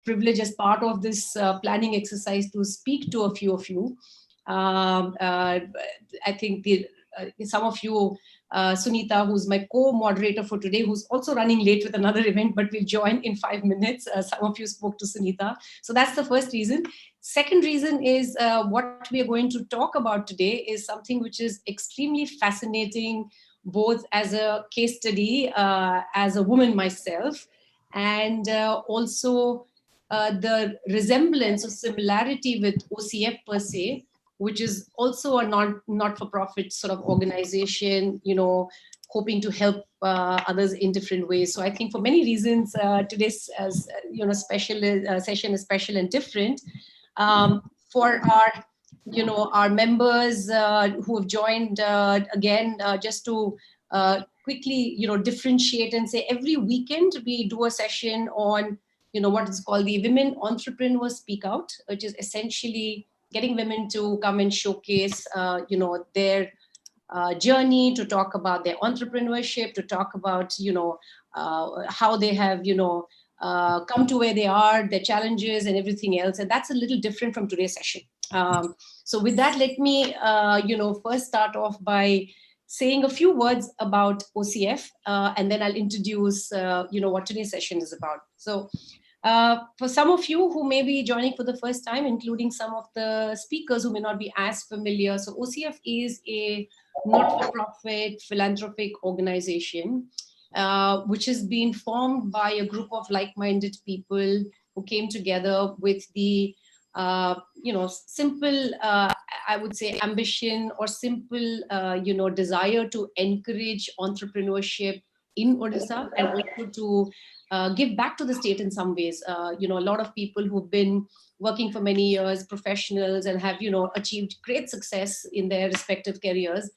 privilege as part of this planning exercise to speak to a few of you. I think some of you, Sunita, who's my co-moderator for today, who's also running late with another event, but will join in 5 minutes. Some of you spoke to Sunita. So that's the first reason. Second reason is what we are going to talk about today is something which is extremely fascinating, both as a case study, as a woman myself, and also the resemblance or similarity with OCF per se, which is also a not-for-profit sort of organization, hoping to help others in different ways. So I think for many reasons, today's special session is special and different. For our members who have joined again, just to quickly differentiate and say, every weekend we do a session on what is called the Women Entrepreneurs Speak Out, which is essentially getting women to come and showcase their journey, to talk about their entrepreneurship, to talk about how they have come to where they are, their challenges and everything else. And that's a little different from today's session. So with that, let me first start off by saying a few words about OCF, and then I'll introduce what today's session is about. So for some of you who may be joining for the first time, including some of the speakers who may not be as familiar, so OCF is a not-for-profit philanthropic organization which has been formed by a group of like-minded people who came together with the simple, I would say, ambition or simple, desire to encourage entrepreneurship in Odisha, and also to give back to the state in some ways. A lot of people who've been working for many years, professionals, and have, achieved great success in their respective careers.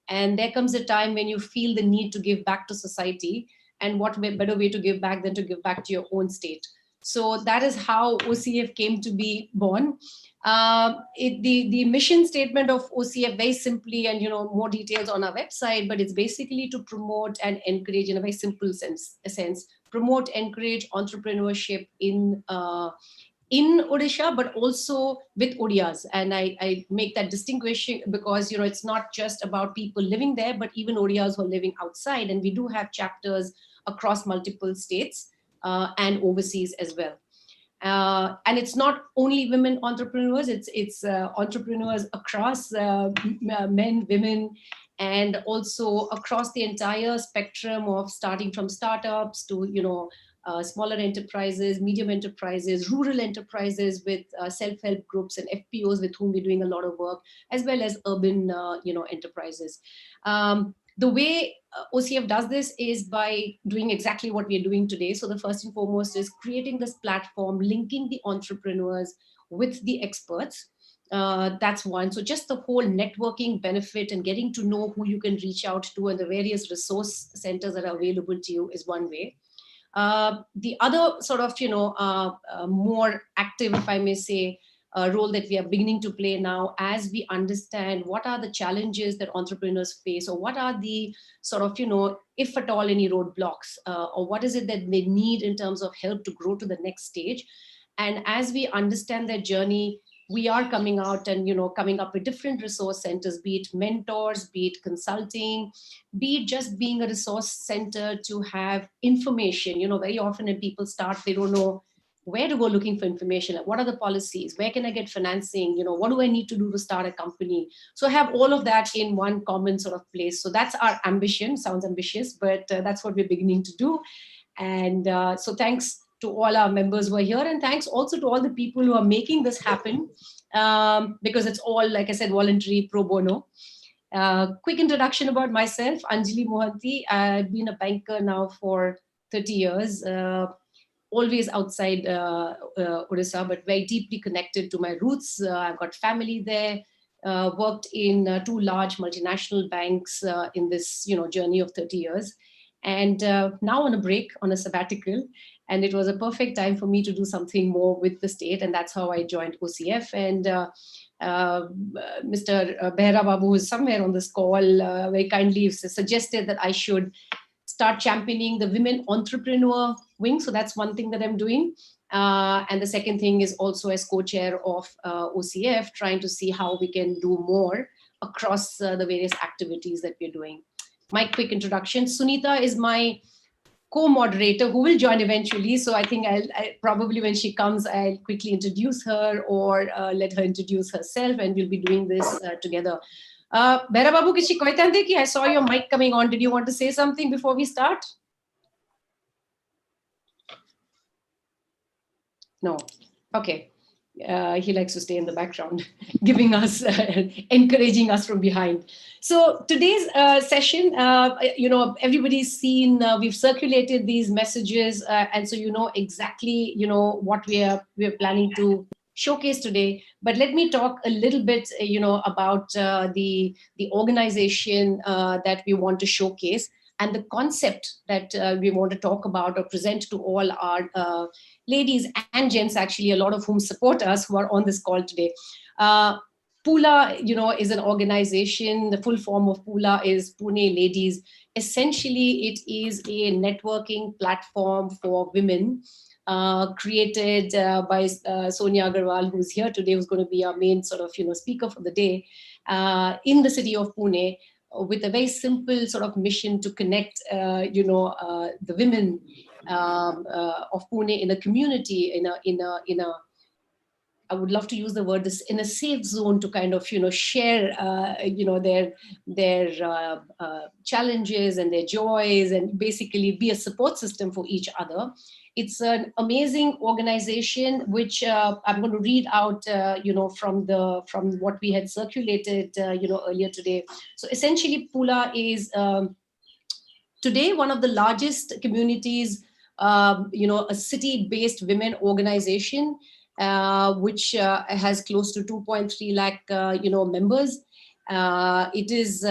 And there comes a time when you feel the need to give back to society. And what better way to give back than to give back to your own state? So that is how OCF came to be born. The mission statement of OCF, very simply, and more details on our website, but it's basically to promote and encourage, in a very simple sense, promote, encourage entrepreneurship in Odisha, but also with Odias. And I make that distinction because, it's not just about people living there, but even Odias who are living outside. And we do have chapters across multiple states and overseas as well. And it's not only women entrepreneurs, it's entrepreneurs across men, women, and also across the entire spectrum of starting from startups to, smaller enterprises, medium enterprises, rural enterprises with self-help groups and FPOs with whom we're doing a lot of work, as well as urban, enterprises. The way OCF does this is by doing exactly what we're doing today. So the first and foremost is creating this platform, linking the entrepreneurs with the experts. That's one. So just the whole networking benefit and getting to know who you can reach out to and the various resource centers that are available to you is one way. The other sort of, more active, if I may say, role that we are beginning to play now, as we understand what are the challenges that entrepreneurs face, or what are the sort of, if at all, any roadblocks, or what is it that they need in terms of help to grow to the next stage. And as we understand their journey, we are coming out and, coming up with different resource centers, be it mentors, be it consulting, be it just being a resource center to have information. Very often when people start, they don't know where to go looking for information. Like, what are the policies? Where can I get financing? What do I need to do to start a company? So have all of that in one common sort of place. So that's our ambition. Sounds ambitious, but that's what we're beginning to do. And so thanks to all our members who are here, and thanks also to all the people who are making this happen, because it's all, like I said, voluntary, pro bono. Quick introduction about myself, Anjali Mohanty. I've been a banker now for 30 years, always outside Odisha, but very deeply connected to my roots. I've got family there, worked in 2 large multinational banks in this journey of 30 years. And now on a break, on a sabbatical. And it was a perfect time for me to do something more with the state. And that's how I joined OCF. And Mr. Behra Babu, who is somewhere on this call, very kindly suggested that I should start championing the women entrepreneur wing. So that's one thing that I'm doing. And the second thing is also as co-chair of OCF, trying to see how we can do more across the various activities that we're doing. My quick introduction. Sunita is my co-moderator who will join eventually. So I think I probably when she comes, I'll quickly introduce her or let her introduce herself, and we'll be doing this together. Bhaira Babu, kichi koitante ki I saw your mic coming on. Did you want to say something before we start? No. Okay. He likes to stay in the background, giving us, encouraging us from behind. So today's session, everybody's seen, we've circulated these messages, and so you know exactly, what we're planning to showcase today. But let me talk a little bit, about the organization that we want to showcase and the concept that we want to talk about or present to all our ladies and gents, actually, a lot of whom support us, who are on this call today. Pula, is an organization. The full form of Pula is Pune Ladies. Essentially, it is a networking platform for women, created by Sonia Agarwal, who's here today, who's going to be our main sort of, speaker for the day, in the city of Pune, with a very simple sort of mission to connect, the women of Pune in a community, in a I would love to use the word this, in a safe zone to kind of share their challenges and their joys, and basically be a support system for each other. It's an amazing organization which I'm going to read out from what we had circulated earlier today. So essentially, Pula is today one of the largest communities, a city-based women organization, which has close to 2.3 lakh, members. It is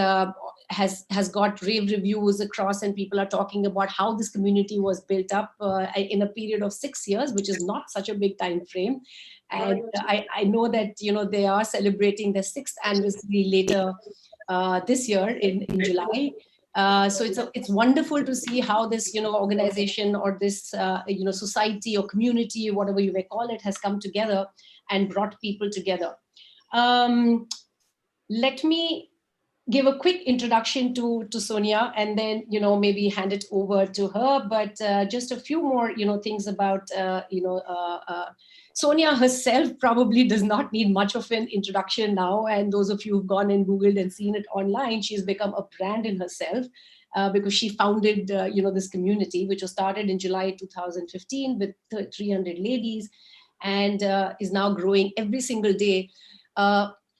has got rave reviews across, and people are talking about how this community was built up in a period of 6 years, which is not such a big time frame. And I know that they are celebrating their 6th anniversary later this year in July. So it's wonderful to see how this organization, or this society or community, whatever you may call it, has come together and brought people together. Let me give a quick introduction to Sonia, and then maybe hand it over to her. But just a few more things about Sonia herself probably does not need much of an introduction now. And those of you who've gone and Googled and seen it online, she's become a brand in herself, because she founded this community, which was started in July 2015 with 300 ladies, and is now growing every single day.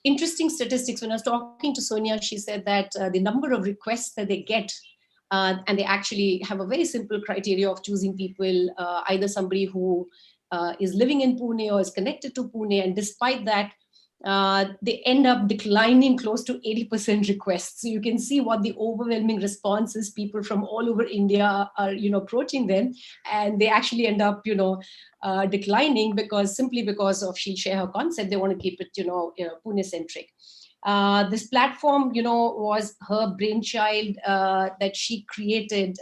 Interesting statistics. When I was talking to Sonia, she said that the number of requests that they get, and they actually have a very simple criteria of choosing people, either somebody who is living in Pune or is connected to Pune, and despite that, they end up declining close to 80% requests. So you can see what the overwhelming response is. People from all over India are approaching them, and they actually end up declining simply because of, she'll share her concept, they want to keep it Pune centric. This platform was her brainchild, that she created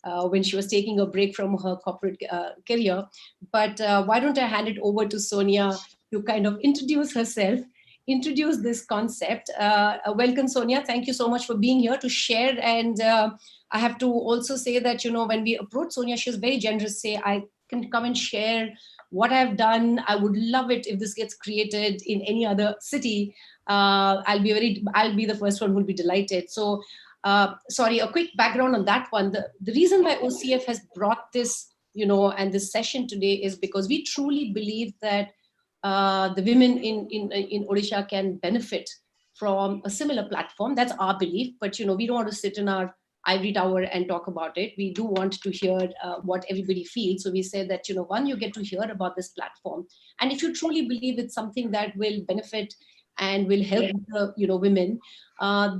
when she was taking a break from her corporate career. But why don't I hand it over to Sonia to kind of introduce herself, introduce this concept. Welcome, Sonia. Thank you so much for being here to share. And I have to also say that, when we approached Sonia, she was very generous, say, I can come and share what I've done. I would love it if this gets created in any other city. I'll be the first one who'll be delighted. So, sorry, a quick background on that one. The reason why OCF has brought this, and this session today is because we truly believe that the women in Odisha can benefit from a similar platform. That's our belief. But, we don't want to sit in our ivory tower and talk about it. We do want to hear what everybody feels. So we said that, one, you get to hear about this platform. And if you truly believe it's something that will benefit and will help the women,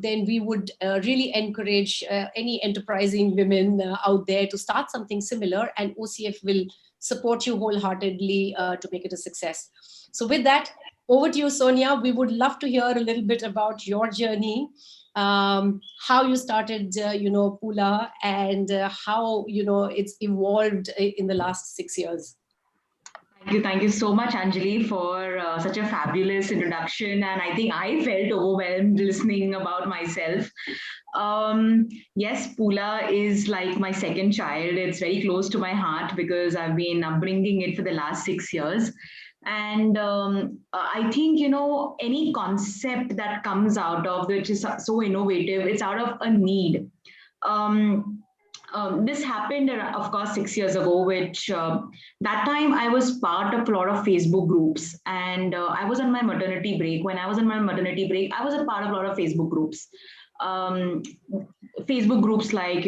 then we would really encourage any enterprising women out there to start something similar, and OCF will support you wholeheartedly to make it a success. So with that, over to you, Sonia. We would love to hear a little bit about your journey, how you started, Pula, and how, it's evolved in the last 6 years. Thank you so much, Anjali, for such a fabulous introduction. And I think I felt overwhelmed listening about myself. Yes, Pula is like my second child. It's very close to my heart because I've been upbringing it for the last 6 years. And I think, any concept that comes out of which is so innovative, it's out of a need. Um, this happened, of course, 6 years ago, which that time I was part of a lot of Facebook groups, and I was on my maternity break. When I was on my maternity break, I was a part of a lot of Facebook groups. Um, Facebook groups like,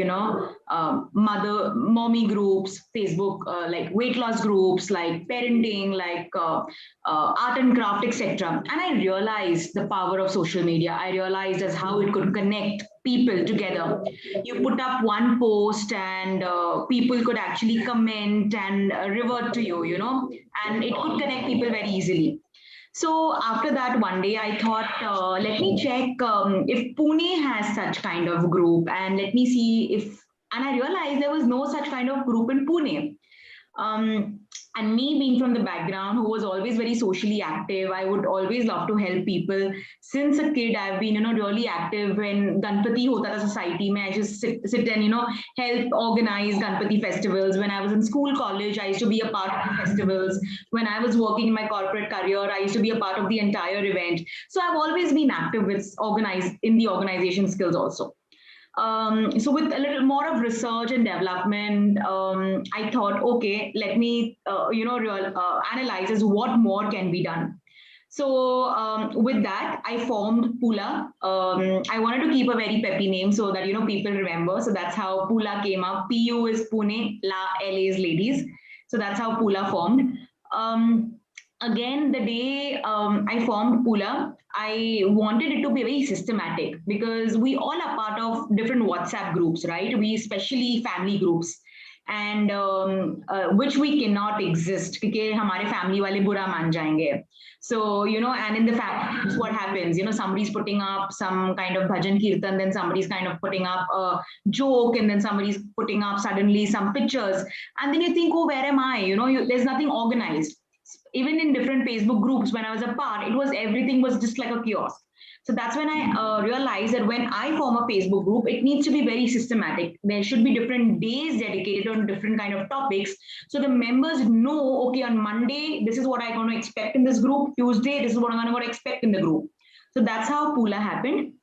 mommy groups, Facebook like weight loss groups, like parenting, like art and craft, etc. And I realized the power of social media. I realized as how it could connect people together. You put up one post and people could actually comment and revert to you, and it could connect people very easily. So after that, one day I thought, let me check if Pune has such kind of group, and let me see if. And I realized there was no such kind of group in Pune. Um, and me being from the background who was always very socially active, I would always love to help people. Since a kid, I've been, really active. When Ganpati hota tha society mein, I just sit and, help organize Ganpati festivals. When I was in school, college, I used to be a part of the festivals. When I was working in my corporate career, I used to be a part of the entire event. So I've always been active with organized in the organization skills also. So with a little more of research and development, I thought, okay, let me, analyze as what more can be done. So with that, I formed Pula. I wanted to keep a very peppy name so that people remember. So that's how Pula came up. PU is Pune, La L is ladies. So that's how Pula formed. Again, the day I formed Pula, I wanted it to be very systematic because we all are part of different WhatsApp groups, right? We especially family groups, and which we cannot exist because हमारे family वाले बुरा मान जाएंगे. So, and in the family, what happens? Somebody's putting up some kind of bhajan kirtan, then somebody's kind of putting up a joke, and then somebody's putting up suddenly some pictures. And then you think, oh, where am I? There's nothing organized. Even in different Facebook groups, when I was a part, everything was just like a kiosk. So that's when I realized that when I form a Facebook group, it needs to be very systematic. There should be different days dedicated on different kind of topics. So the members know, okay, on Monday, this is what I'm going to expect in this group. Tuesday, this is what I'm going to expect in the group. So that's how Pula happened.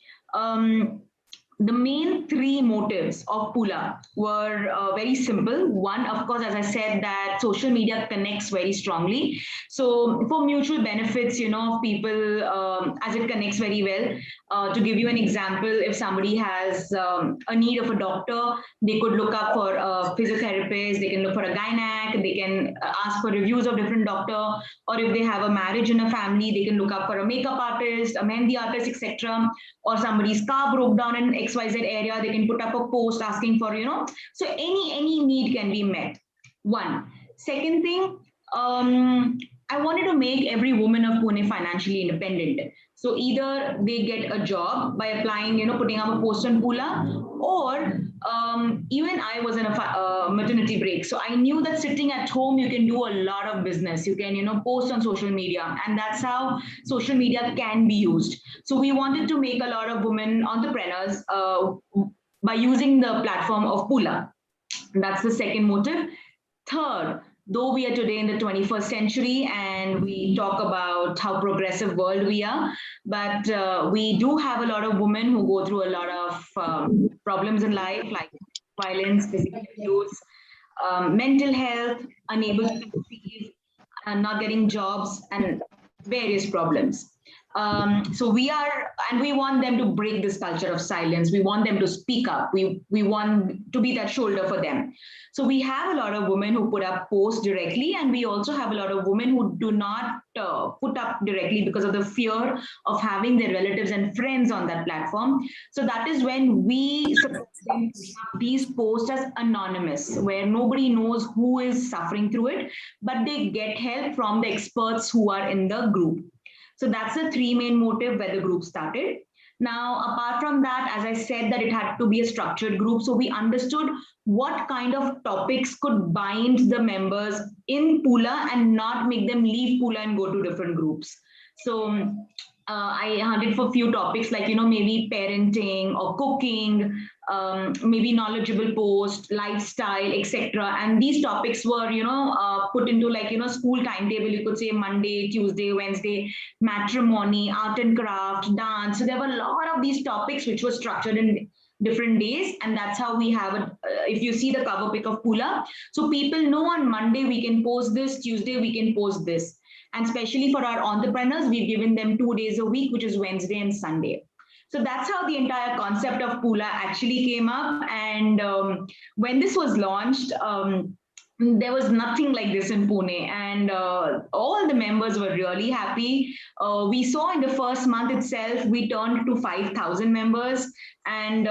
The main three motives of Pula were very simple. One, of course, as I said, that social media connects very strongly. So for mutual benefits, of people, as it connects very well. To give you an example, if somebody has a need of a doctor, they could look up for a physiotherapist, they can look for a gynac, they can ask for reviews of different doctor, or if they have a marriage in a family, they can look up for a makeup artist, a mehndi artist, etc. Or somebody's car broke down in XYZ area, they can put up a post asking for, so any need can be met. One. Second thing, I wanted to make every woman of Pune financially independent. So either they get a job by applying, putting up a post on Pula, or even I was in a maternity break. So I knew that sitting at home, you can do a lot of business. You can, post on social media, and that's how social media can be used. So we wanted to make a lot of women entrepreneurs by using the platform of Pula. That's the second motive. Third, though we are today in the 21st century and we talk about how progressive world we are, but we do have a lot of women who go through a lot of problems in life, like violence, physical abuse, mental health, unable to conceive, and not getting jobs, and various problems. So we are, and we want them to break this culture of silence. We want them to speak up. We want to be that shoulder for them. So we have a lot of women who put up posts directly, and we also have a lot of women who do not put up directly because of the fear of having their relatives and friends on that platform. So that is when we support them to have these posts as anonymous, where nobody knows who is suffering through it, but they get help from the experts who are in the group. So that's the three main motive where the group started. Now, apart from that, as I said, that it had to be a structured group. So we understood what kind of topics could bind the members in Pula and not make them leave Pula and go to different groups. So I hunted for a few topics like, maybe parenting or cooking, maybe knowledgeable post, lifestyle, etc. And these topics were, put into like, school timetable, you could say Monday, Tuesday, Wednesday, matrimony, art and craft, dance. So there were a lot of these topics which were structured in different days, and that's how we have it. If you see the cover pic of Pula, so people know on Monday we can post this, Tuesday we can post this. And especially for our entrepreneurs, we've given them 2 days a week, which is Wednesday and Sunday. So that's how the entire concept of Pula actually came up. And when this was launched, there was nothing like this in Pune, and all the members were really happy. We saw in the first month itself, we turned to 5,000 members, and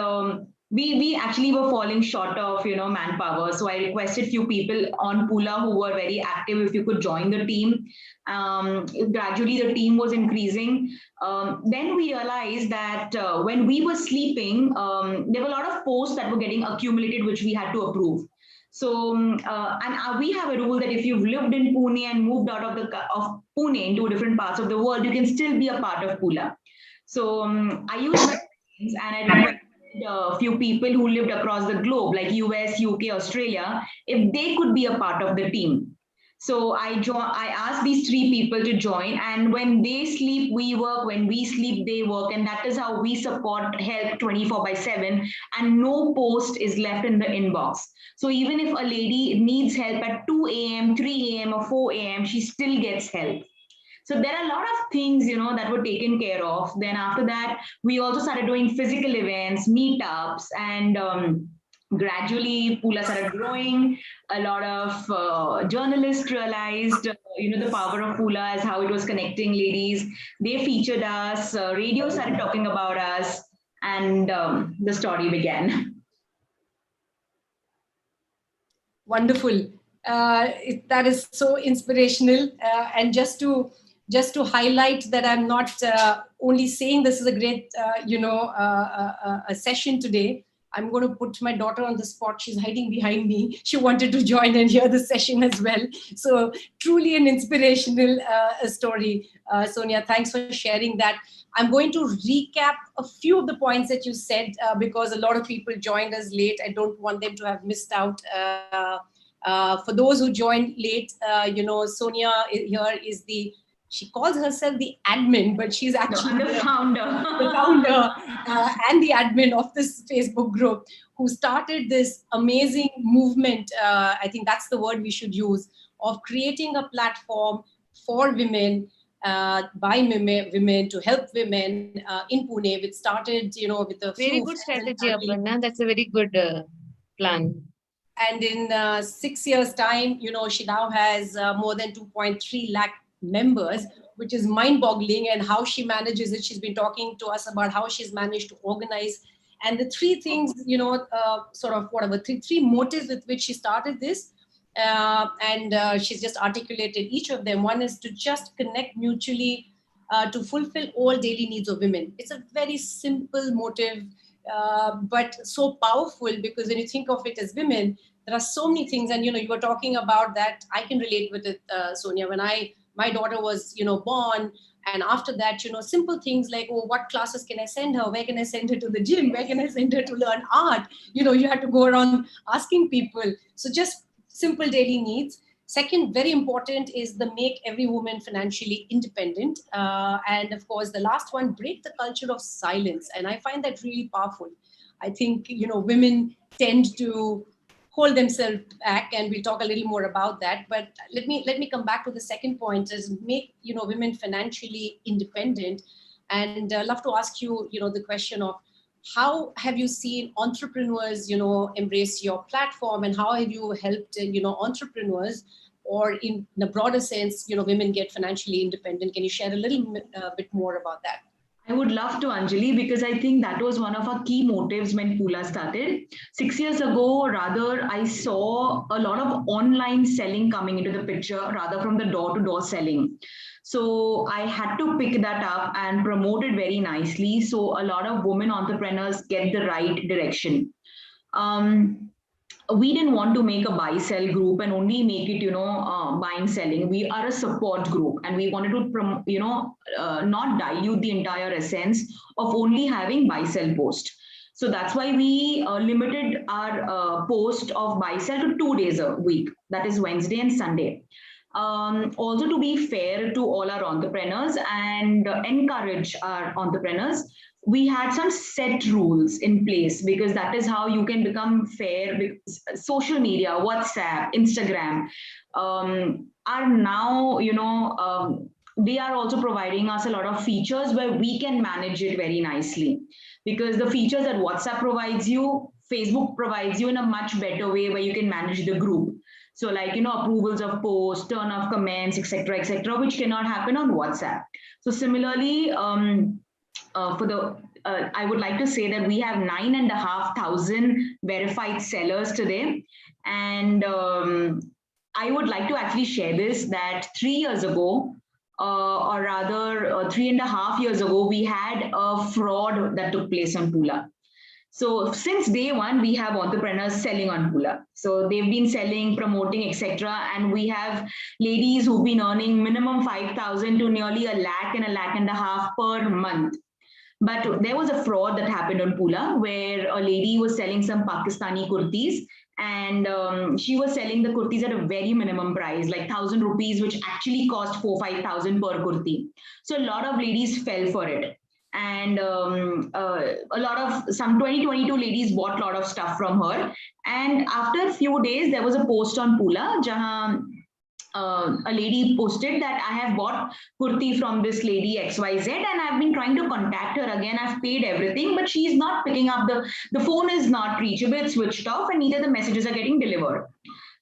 we actually were falling short of manpower. So I requested few people on Pula who were very active if you could join the team. Gradually, the team was increasing. Then we realized that when we were sleeping, there were a lot of posts that were getting accumulated, which we had to approve. So, we have a rule that if you've lived in Pune and moved out of Pune into different parts of the world, you can still be a part of Pula. So, I used my friends and I requested a few people who lived across the globe, like US, UK, Australia, if they could be a part of the team. So I asked these three people to join, and when they sleep, we work. When we sleep, they work, and that is how we support help 24/7. And no post is left in the inbox. So even if a lady needs help at 2 a.m., 3 a.m., or 4 a.m., she still gets help. So there are a lot of things, that were taken care of. Then after that, we also started doing physical events, meetups, and gradually Pula started growing. A lot of journalists realized, the power of Pula as how it was connecting ladies. They featured us. Radio started talking about us, and the story began. Wonderful. That is so inspirational. And just to highlight that I'm not only saying this is a great, a session today. I'm going to put my daughter on the spot. She's hiding behind me. She wanted to join and hear the session as well. So truly an inspirational story. Sonia, thanks for sharing that. I'm going to recap a few of the points that you said because a lot of people joined us late. I don't want them to have missed out. For those who joined late, Sonia here is she calls herself the admin, but she's actually the founder, the founder and the admin of this Facebook group who started this amazing movement. I think that's the word we should use, of creating a platform for women, by women to help women in Pune, which started, with a very good strategy, Aparna. That's a very good plan. And in 6 years' time, she now has more than 2.3 lakh members, which is mind-boggling, and how she manages it. She's been talking to us about how she's managed to organize. And the three things, three motives with which she started this, and she's just articulated each of them. One is to just connect mutually to fulfill all daily needs of women. It's a very simple motive, but so powerful, because when you think of it as women, there are so many things. And, you were talking about that. I can relate with it, Sonia. When my daughter was, born, and after that, simple things like, oh, what classes can I send her? Where can I send her to the gym? Where can I send her to learn art? You had to go around asking people. So just simple daily needs. Second, very important, is the make every woman financially independent. And of course, the last one, break the culture of silence. And I find that really powerful. I think, women tend to hold themselves back, and we'll talk a little more about that. But let me come back to the second point, is make women financially independent. And love to ask you the question of how have you seen entrepreneurs embrace your platform, and how have you helped entrepreneurs, or in a broader sense women get financially independent? Can you share a little bit more about that? I would love to, Anjali, because I think that was one of our key motives when Pula started. 6 years ago, rather, I saw a lot of online selling coming into the picture, rather from the door to door selling. So I had to pick that up and promote it very nicely. So a lot of women entrepreneurs get the right direction. Um, we didn't want to make a buy sell group and only make it buying selling. We are a support group, and we wanted to not dilute the entire essence of only having buy sell post. So that's why we limited our post of buy sell to 2 days a week, that is Wednesday and Sunday. Also, to be fair to all our entrepreneurs and encourage our entrepreneurs, we had some set rules in place, because that is how you can become fair. Because social media, WhatsApp, Instagram are now, they are also providing us a lot of features where we can manage it very nicely. Because the features that WhatsApp provides you, Facebook provides you in a much better way, where you can manage the group. So like, approvals of posts, turn off comments, etc., which cannot happen on WhatsApp. So similarly, I would like to say that we have 9,500 verified sellers today. And I would like to actually share this, that 3 years ago, or rather 3.5 years ago, we had a fraud that took place on Pula. So since day one, we have entrepreneurs selling on Pula. So they've been selling, promoting, etc. And we have ladies who've been earning minimum 5,000 to nearly a lakh and a lakh and a half per month. But there was a fraud that happened on Pula, where a lady was selling some Pakistani kurtis, and she was selling the kurtis at a very minimum price, like 1,000 rupees, which actually cost 4-5,000 per kurti. So a lot of ladies fell for it. And a lot of some 20-22 ladies bought a lot of stuff from her. And after a few days, there was a post on Pula, jahan a lady posted that I have bought kurti from this lady XYZ, and I've been trying to contact her again. I've paid everything, but she's not picking up. The phone is not reachable, it's switched off, and neither the messages are getting delivered.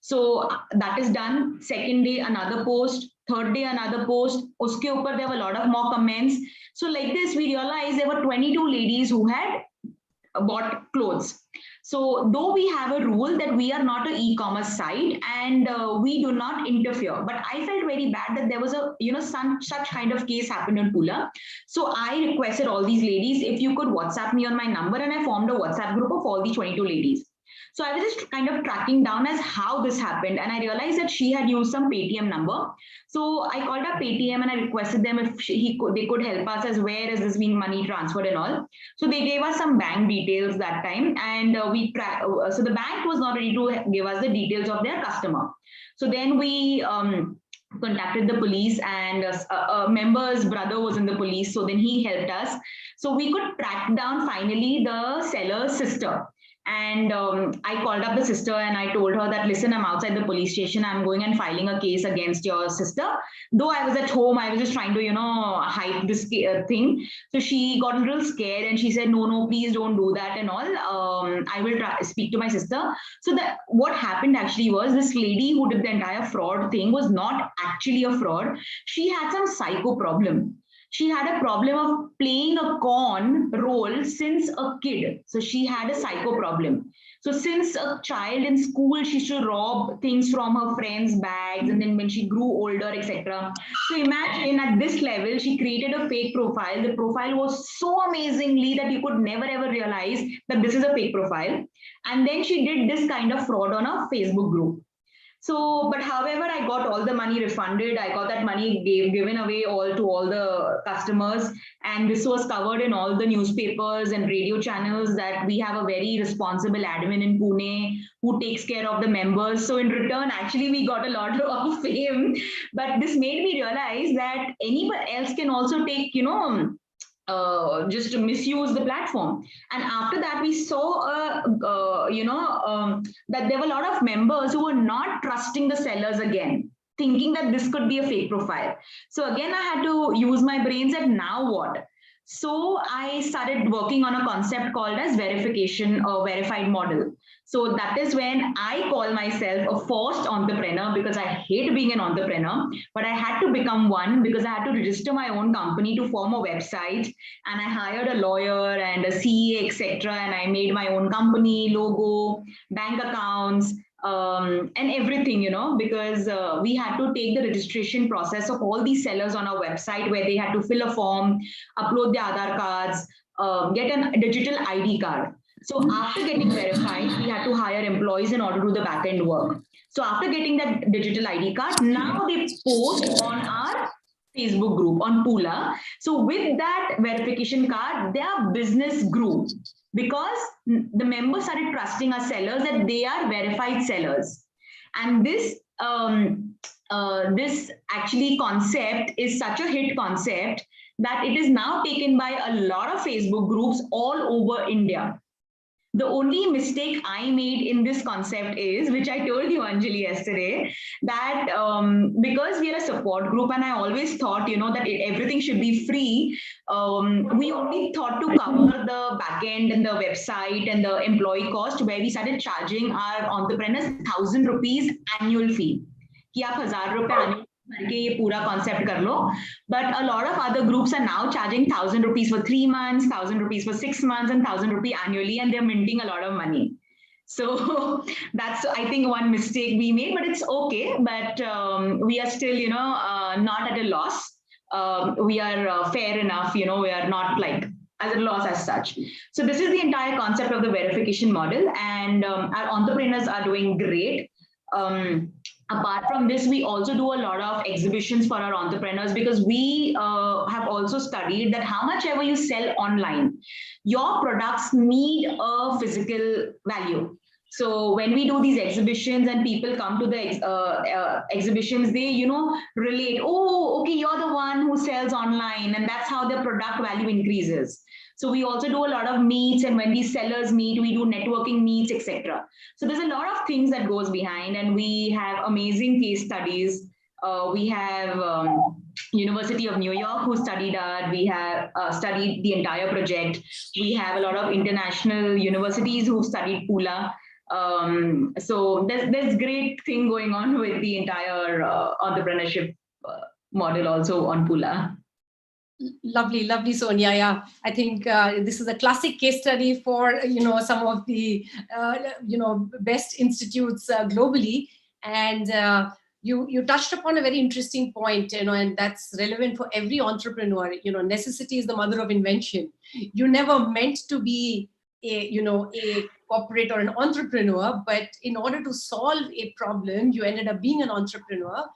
So that is done. Second day, another post. Third day, another post. Uske upar, there were a lot of more comments. So like this, we realized there were 22 ladies who had bought clothes. So though we have a rule that we are not an e-commerce site, and we do not interfere, but I felt very bad that there was a such kind of case happened in Pula. So I requested all these ladies, if you could WhatsApp me on my number, and I formed a WhatsApp group of all the 22 ladies. So I was just kind of tracking down as how this happened, and I realized that she had used some Paytm number. So I called up Paytm and I requested them if they could help us as where is this being money transferred and all. So they gave us some bank details that time, and so the bank was not ready to give us the details of their customer. So then we contacted the police, and a member's brother was in the police, so then he helped us. So we could track down finally the seller's sister. And I called up the sister and I told her that, listen, I'm outside the police station. I'm going and filing a case against your sister. Though I was at home, I was just trying to, hide this thing. So she got a little scared and she said, no, please don't do that and all. I will speak to my sister. So what happened actually was, this lady who did the entire fraud thing was not actually a fraud. She had some psycho problem. She had a problem of playing a con role since a kid. So she had a psycho problem. So since a child in school, she used to rob things from her friends' bags. And then when she grew older, etc. So imagine at this level, she created a fake profile. The profile was so amazingly that you could never ever realize that this is a fake profile. And then she did this kind of fraud on a Facebook group. So, but however, I got all the money refunded. I got that money given away to all the customers. And this was covered in all the newspapers and radio channels, that we have a very responsible admin in Pune who takes care of the members. So in return, actually, we got a lot of fame. But this made me realize that anyone else can also take, just to misuse the platform. And after that, we saw, that there were a lot of members who were not trusting the sellers again, thinking that this could be a fake profile. So again, I had to use my brains at now what? So I started working on a concept called as verification or verified model. So that is when I call myself a forced entrepreneur, because I hate being an entrepreneur, but I had to become one because I had to register my own company to form a website, and I hired a lawyer and a CA, etc. And I made my own company, logo, bank accounts, and everything, because we had to take the registration process of all these sellers on our website, where they had to fill a form, upload their Aadhaar cards, get a digital ID card. So after getting verified, we had to hire employees in order to do the back end work. So after getting that digital ID card, now they post on our Facebook group on Pula. So with that verification card, their business grew because the members started trusting our sellers that they are verified sellers. And this actually concept is such a hit concept that it is now taken by a lot of Facebook groups all over India. The only mistake I made in this concept is, which I told you, Anjali, yesterday, that because we are a support group, and I always thought, that everything should be free, we only thought to cover the back end and the website and the employee cost, where we started charging our entrepreneurs 1,000 rupees annual fee. कि आप 1,000 रुपए annual करके ये पूरा concept कर लो. But a lot of other groups are now charging 1,000 rupees for 3 months, 1,000 rupees for 6 months, and 1,000 rupees annually, and they're minting a lot of money. So that's, I think, one mistake we made, but it's okay. But we are still, not at a loss. We are fair enough, we are not like as a loss as such. So this is the entire concept of the verification model, and our entrepreneurs are doing great. Apart from this, we also do a lot of exhibitions for our entrepreneurs, because we have also studied that how much ever you sell online, your products need a physical value. So when we do these exhibitions and people come to the exhibitions, they, relate, oh, okay, you're the one who sells online, and that's how the product value increases. So we also do a lot of meets, and when these sellers meet, we do networking meets, etc. So there's a lot of things that goes behind, and we have amazing case studies. We have University of New York who studied art. We have studied the entire project. We have a lot of international universities who studied Pula. So there's great thing going on with the entire entrepreneurship model also on Pula. Lovely, Sonia. Yeah, I think this is a classic case study for some of the best institutes globally, and you touched upon a very interesting point, and that's relevant for every entrepreneur. Necessity is the mother of invention. You never meant to be a corporate or an entrepreneur, but in order to solve a problem, you ended up being an entrepreneur.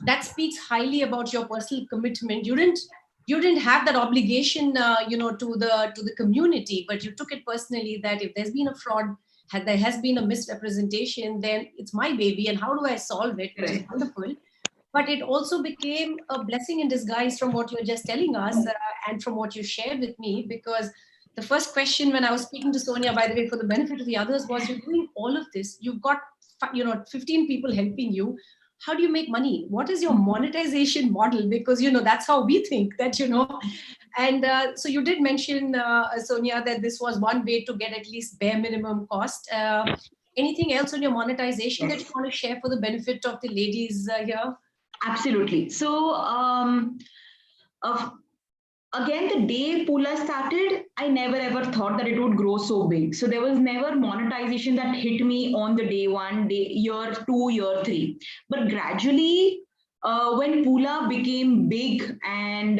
That speaks highly about your personal commitment. You didn't have that obligation, to the community, but you took it personally, that if there's been a fraud, there has been a misrepresentation, then it's my baby, and how do I solve it? Which is wonderful. But it also became a blessing in disguise from what you're just telling us, and from what you shared with me, because the first question when I was speaking to Sonia, by the way, for the benefit of the others, was, you're doing all of this, you've got 15 people helping you. How do you make money? What is your monetization model? Because, that's how we think that, and so you did mention, Sonia, that this was one way to get at least bare minimum cost. Anything else on your monetization that you want to share for the benefit of the ladies here? Absolutely. So, again, the day Pula started, I never ever thought that it would grow so big. So there was never monetization that hit me on the day one, year two, year three. But gradually, when Pula became big and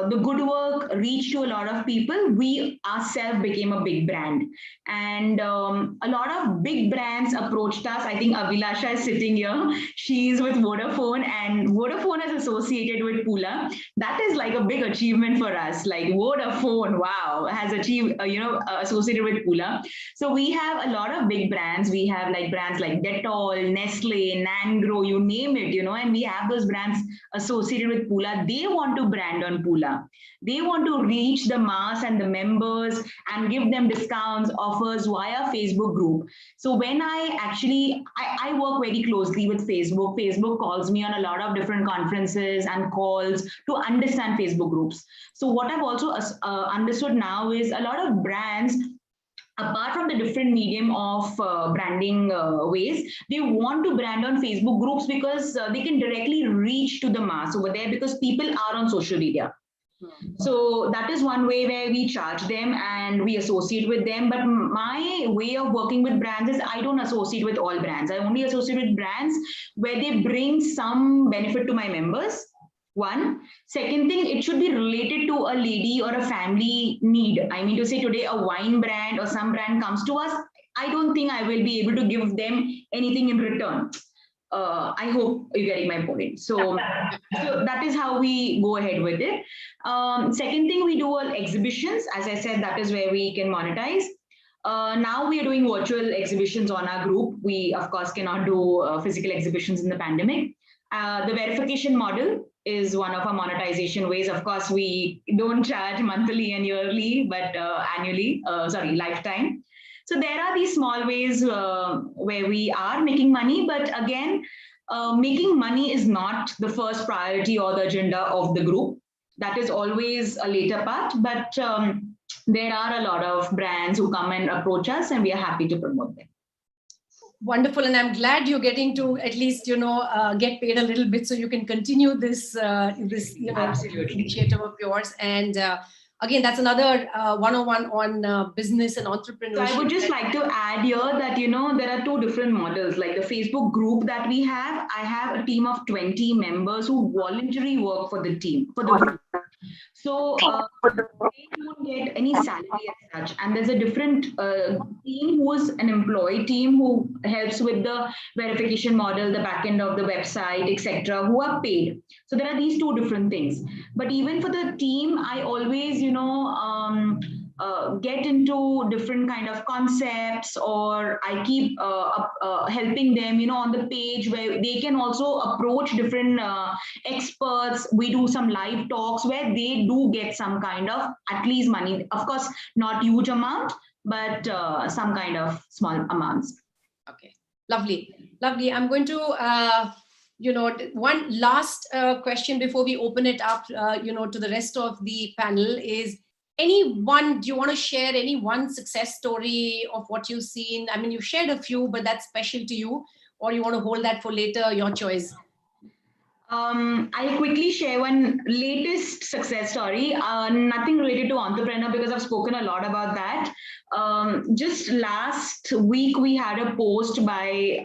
the good work reached to a lot of people, we ourselves became a big brand. And a lot of big brands approached us. I think Avilasha is sitting here. She's with Vodafone, and Vodafone is associated with Pula. That is like a big achievement for us. Like Vodafone, wow, has achieved, associated with Pula. So we have a lot of big brands. We have like brands like Dettol, Nestle, Nangro, you name it, and we have those brands associated with Pula. They want to brand on Pula. Pula. They want to reach the mass and the members and give them discounts, offers via Facebook group. So when I work very closely with Facebook. Facebook calls me on a lot of different conferences and calls to understand Facebook groups. So what I've also understood now is a lot of brands, apart from the different medium of branding ways, they want to brand on Facebook groups because they can directly reach to the mass over there because people are on social media. So that is one way where we charge them and we associate with them. But my way of working with brands is I don't associate with all brands. I only associate with brands where they bring some benefit to my members. One. Second thing, it should be related to a lady or a family need. I mean to say today a wine brand or some brand comes to us, I don't think I will be able to give them anything in return. I hope you're getting my point. So that is how we go ahead with it. Second thing, we do exhibitions. As I said, that is where we can monetize. Now we are doing virtual exhibitions on our group. We, of course, cannot do physical exhibitions in the pandemic. The verification model is one of our monetization ways. Of course, we don't charge monthly and yearly, but annually, lifetime. So there are these small ways where we are making money, but again, making money is not the first priority or the agenda of the group. That is always a later part, but there are a lot of brands who come and approach us and we are happy to promote them. Wonderful, and I'm glad you're getting to at least get paid a little bit so you can continue this initiative of yours. And again, that's another 101 on business and entrepreneurship. So I would just like to add here that there are two different models. Like the Facebook group that we have, I have a team of 20 members who voluntarily work for the team, for the group. So they don't get any salary as such. And there's a different team who is an employee team who helps with the verification model, the back end of the website, etc., who are paid. So there are these two different things. But even for the team, I always, get into different kind of concepts, or I keep helping them, on the page where they can also approach different experts. We do some live talks where they do get some kind of at least money. Of course, not huge amount, but some kind of small amounts. Okay, lovely. I'm going to one last question before we open it up, to the rest of the panel is, do you want to share any one success story of what you've seen? I mean, you've shared a few, but that's special to you, or you want to hold that for later, your choice. I'll quickly share one latest success story. Nothing related to entrepreneur because I've spoken a lot about that. Just last week, we had a post by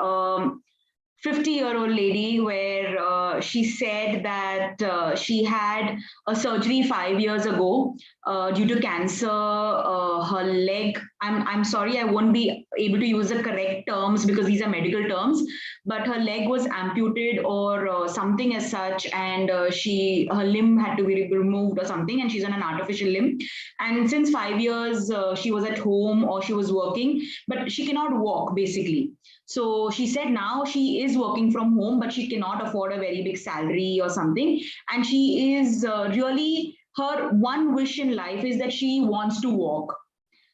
50-year-old lady where she said that she had a surgery 5 years ago due to cancer. Her leg, I'm sorry, I won't be able to use the correct terms because these are medical terms, but her leg was amputated or something as such, and her limb had to be removed or something, and she's on an artificial limb. And since 5 years, she was at home or she was working, but she cannot walk basically. So she said now she is working from home, but she cannot afford a very big salary or something. And she is really, her one wish in life is that she wants to walk.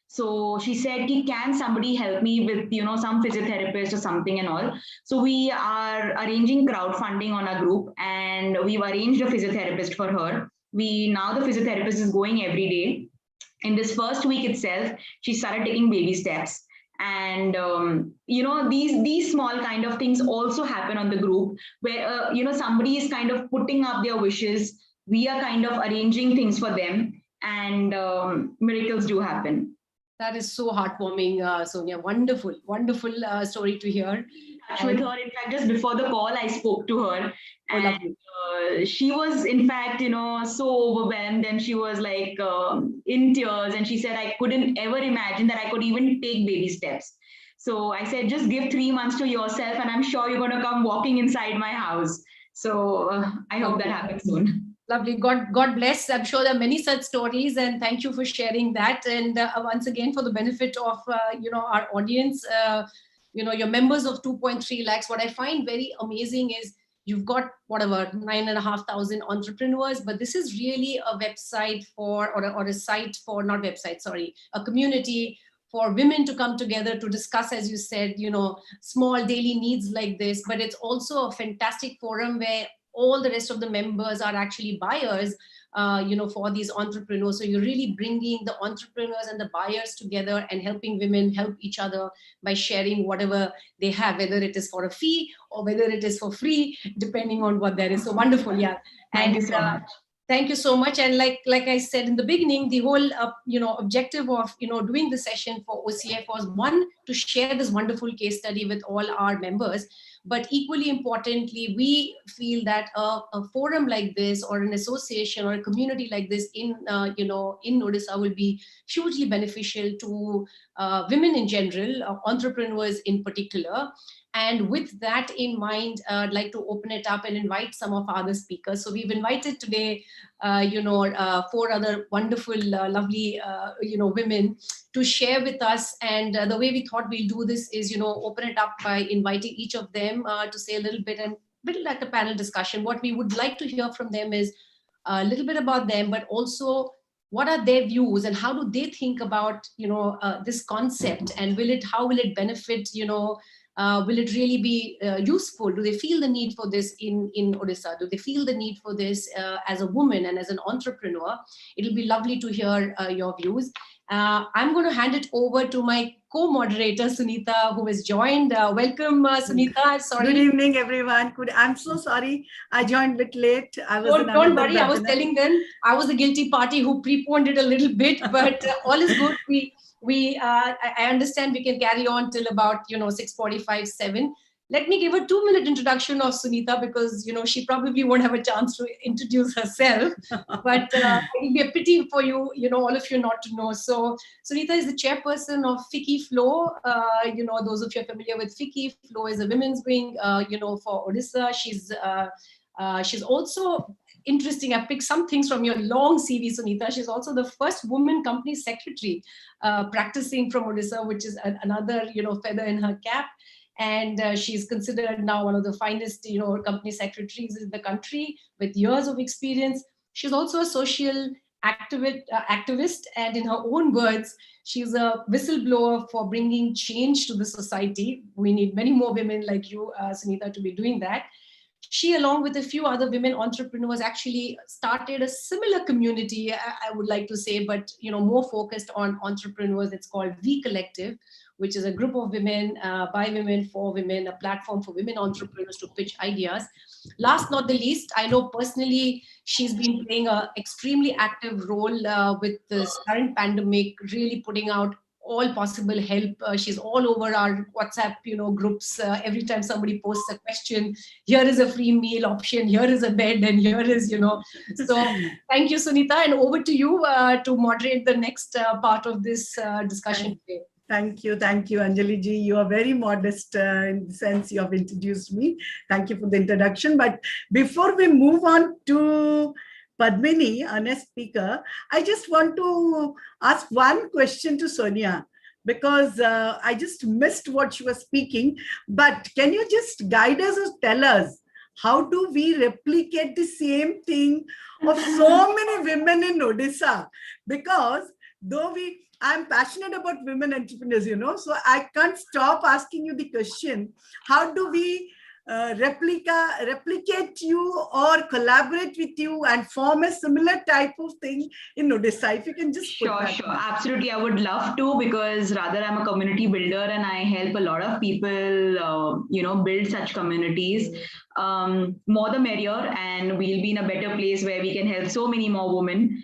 So she said, can somebody help me with, some physiotherapist or something and all. So we are arranging crowdfunding on our group, and we've arranged a physiotherapist for her. Now the physiotherapist is going every day. In this first week itself, she started taking baby steps. And these small kind of things also happen on the group where somebody is kind of putting up their wishes. We are kind of arranging things for them, and miracles do happen. That is so heartwarming, Sonia. Wonderful story to hear. With her, in fact, just before the call, I spoke to her, and she was, in fact, so overwhelmed, and she was like in tears, and she said, I couldn't ever imagine that I could even take baby steps. So I said, just give 3 months to yourself, and I'm sure you're going to come walking inside my house. So I hope that happens soon. Lovely. God bless. I'm sure there are many such stories, and thank you for sharing that. And once again, for the benefit of our audience, your members of 2.3 lakhs, what I find very amazing is you've got whatever 9,500 entrepreneurs, but this is really a website for, or a site for, not website, sorry, a community for women to come together to discuss, as you said, small daily needs like this. But it's also a fantastic forum where all the rest of the members are actually buyers, for these entrepreneurs. So you're really bringing the entrepreneurs and the buyers together and helping women help each other by sharing whatever they have, whether it is for a fee or whether it is for free, depending on what that is. So wonderful, yeah. Thank you so much. Thank you so much. And like I said in the beginning, the whole objective of doing the session for OCF was, one, to share this wonderful case study with all our members. But equally importantly, we feel that a forum like this, or an association or a community like this in Odisha, will be hugely beneficial to women in general, entrepreneurs in particular. And with that in mind, I'd like to open it up and invite some of our other speakers. So we've invited today, 4 other wonderful, lovely, women to share with us. And the way we thought we'll do this is, open it up by inviting each of them to say a little bit, and a bit like a panel discussion. What we would like to hear from them is a little bit about them, but also what are their views and how do they think about, this concept, and how will it benefit, will it really be useful? Do they feel the need for this in Odisha? Do they feel the need for this as a woman and as an entrepreneur? It'll be lovely to hear your views. I'm going to hand it over to my co-moderator, Sunita, who has joined. Welcome, Sunita. Sorry. Good evening, everyone. I'm so sorry. I joined a bit late. Don't worry. I was telling them I was the guilty party who preponed it a little bit, but all is good. I understand we can carry on till about 6:45, 7. Let me give a 2-minute introduction of Sunita, because she probably won't have a chance to introduce herself. But it will be a pity for you, all of you not to know. So Sunita is the chairperson of FICCI Flow. Those of you are familiar with FICCI Flow is a women's wing, for Odisha. She's also interesting. I picked some things from your long CV, Sunita. She's also the first woman company secretary practicing from Odisha, which is another, feather in her cap. And she's considered now one of the finest, company secretaries in the country with years of experience. She's also a social activist, and in her own words, she's a whistleblower for bringing change to the society. We need many more women like you, Sunita, to be doing that. She, along with a few other women entrepreneurs, actually started a similar community, I would like to say, but more focused on entrepreneurs. It's called V Collective, which is a group of women, by women, for women, a platform for women entrepreneurs to pitch ideas. Last not the least, I know personally she's been playing an extremely active role with this current pandemic, really putting out all possible help. She's all over our WhatsApp, groups. Every time somebody posts a question, here is a free meal option, here is a bed, and here is, So thank you, Sunita, and over to you to moderate the next part of this discussion today. Thank you, Anjali ji. You are very modest in the sense you have introduced me. Thank you for the introduction. But before we move on to Padmini, our next speaker, I just want to ask one question to Sonia, because I just missed what she was speaking. But can you just guide us or tell us, how do we replicate the same thing of so many women in Odisha? Because though I'm passionate about women entrepreneurs, so I can't stop asking you the question, how do we replicate you or collaborate with you and form a similar type of thing in Odisha? If you can just Sure, absolutely. I would love to, because rather I'm a community builder and I help a lot of people, build such communities. More the merrier, and we'll be in a better place where we can help so many more women.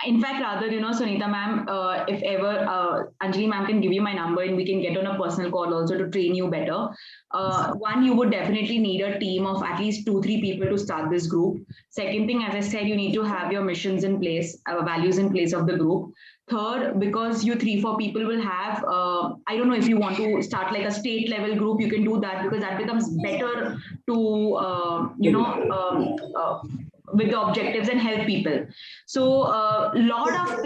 In fact, rather, Sunita ma'am, if ever Anjali ma'am can give you my number and we can get on a personal call also to train you better. One, you would definitely need a team of at least 2-3 people to start this group. Second thing, as I said, you need to have your missions in place, values in place of the group. Third, because you 3-4 people will have, I don't know if you want to start like a state level group, you can do that, because that becomes better to, with the objectives and help people. So lot of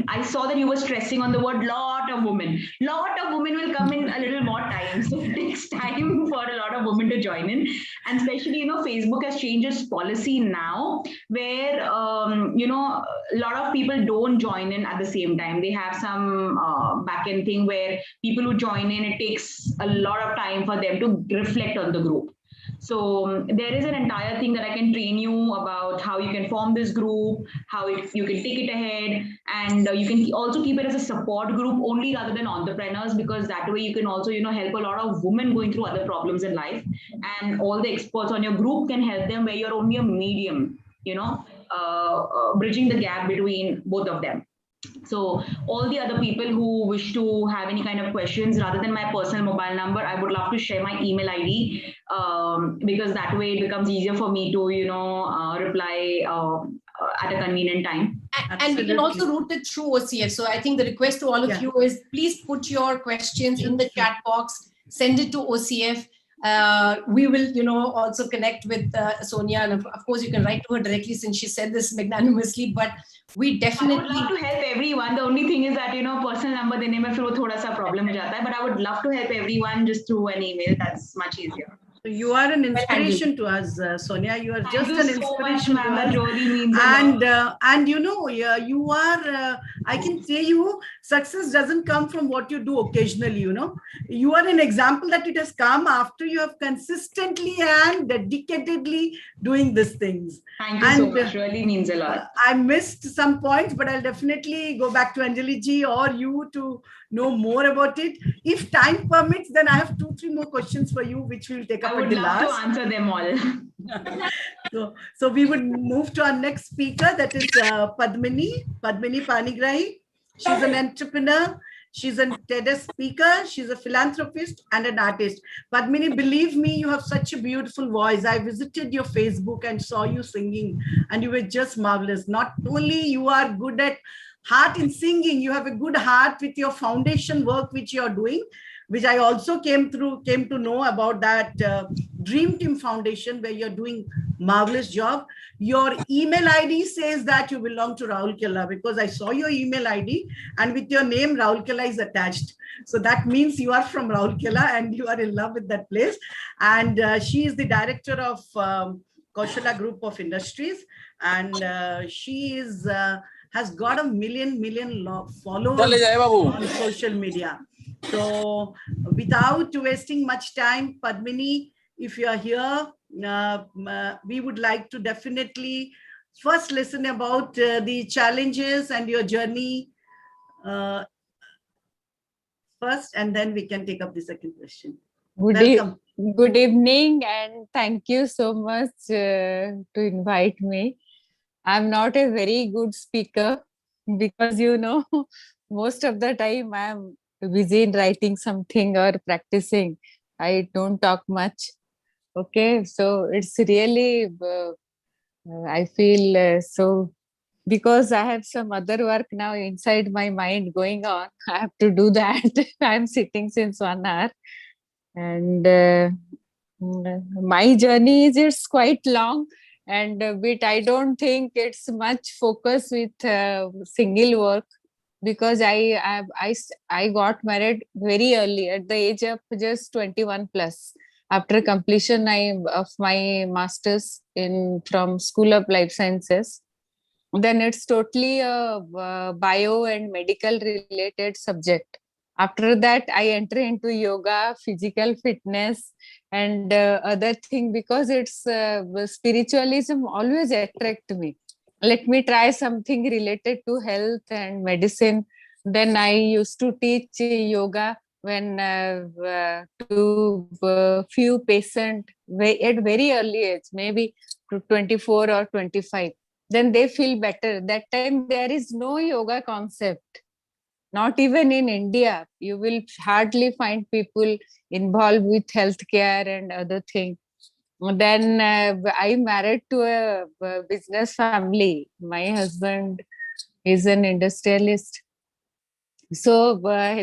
I saw that you were stressing on the word lot of women. Lot of women will come in a little more time. So it takes time for a lot of women to join in. And especially, Facebook has changed its policy now where, a lot of people don't join in at the same time. They have some back end thing where people who join in, it takes a lot of time for them to reflect on the group. So there is an entire thing that I can train you about how you can form this group, how you can take it ahead, and you can also keep it as a support group only rather than entrepreneurs, because that way you can also help a lot of women going through other problems in life, and all the experts on your group can help them where you're only a medium, bridging the gap between both of them. So all the other people who wish to have any kind of questions, rather than my personal mobile number, I would love to share my email ID, because that way it becomes easier for me to, reply at a convenient time. And we can also route it through OCF. So I think the request to all of you is, please put your questions in the chat box, send it to OCF. We will, also connect with Sonia, and of course you can write to her directly since she said this magnanimously. But we definitely I would love to help everyone. The only thing is that personal number देने में फिर वो थोड़ा सा problem हो जाता है. But I would love to help everyone just through an email. That's much easier. So you are an inspiration to us, Sonia. You are just an inspiration to us. That really means and you are. I can say success doesn't come from what you do occasionally. You are an example that it has come after you have consistently and dedicatedly doing these things. Thank you so much. Really means a lot. I missed some points, but I'll definitely go back to Anjali ji or you to know more about it. If time permits, then I have 2-3 more questions for you, which we'll take up at the last. I would love to answer them all. so we would move to our next speaker, that is Padmini Panigrahi. She's an entrepreneur. She's a TEDx speaker. She's a philanthropist and an artist. Padmini, believe me, you have such a beautiful voice. I visited your Facebook and saw you singing, and you were just marvelous. Not only you are good at heart in singing, you have a good heart with your foundation work which you are doing, which I also came to know about, that Dream Team Foundation, where you're doing marvelous job. Your email ID says that you belong to Rourkela, because I saw your email ID and with your name Rourkela is attached. So that means you are from Rourkela and you are in love with that place. And she is the director of Kaushala Group of Industries, and she is has got a million followers on social media. So without wasting much time, Padmini, if you are here, we would like to definitely first listen about the challenges and your journey first, and then we can take up the second question. Good evening, and thank you so much to invite me. I'm not a very good speaker because, most of the time I'm busy in writing something or practicing. I don't talk much. Okay, so it's really, I feel so, because I have some other work now inside my mind going on. I have to do that. I'm sitting since 1 hour. And my journey is quite long. And but I don't think it's much focus with single work, because I got married very early at the age of just 21 plus, after completion of my master's from School of Life Sciences. Then it's totally a bio and medical related subject. After that, I enter into yoga, physical fitness, and other thing, because it's spiritualism always attract me. Let me try something related to health and medicine. Then I used to teach yoga when to few patients at very early age, maybe to 24 or 25. Then they feel better. That time there is no yoga concept. Not even in India, you will hardly find people involved with healthcare and other things. Then I married to a business family. My husband is an industrialist. So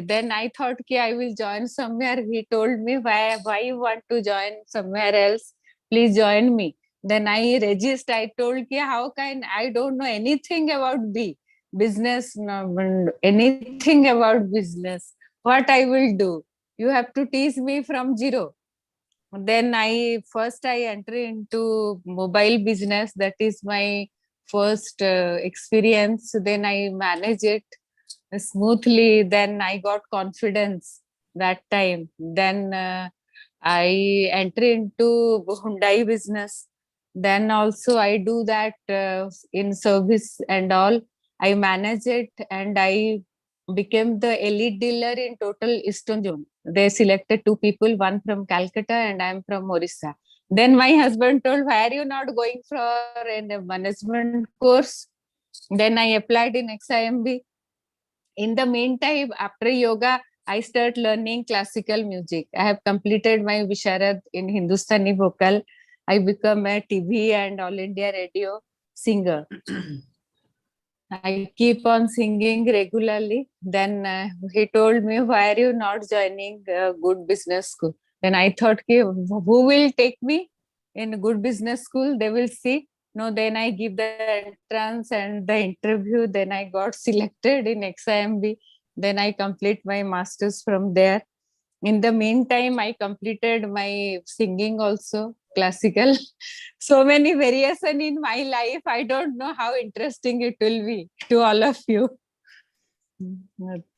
then I thought, I will join somewhere. He told me, why you want to join somewhere else? Please join me. Then I registered. I told ki how can I don't know anything about business, no, anything about business. What I will do? You have to teach me from zero. Then I enter into mobile business. That is my first experience. Then I manage it smoothly. Then I got confidence that time. Then I enter into Hyundai business. Then also I do that in service and all. I manage it and I became the elite dealer in total Eastern zone. They selected two people, one from Calcutta and I am from Odisha. Then my husband told, why are you not going for a management course? Then I applied in XIMB. In the meantime, after yoga, I start learning classical music. I have completed my Visharad in Hindustani vocal. I become a TV and All India radio singer. I keep on singing regularly. Then he told me, why are you not joining a good business school? Then I thought, who will take me in a good business school? They will see. No, then I give the entrance and the interview. Then I got selected in XIMB. Then I complete my master's from there. In the meantime, I completed my singing also, classical. So many variation in my life. I don't know how interesting it will be to all of you.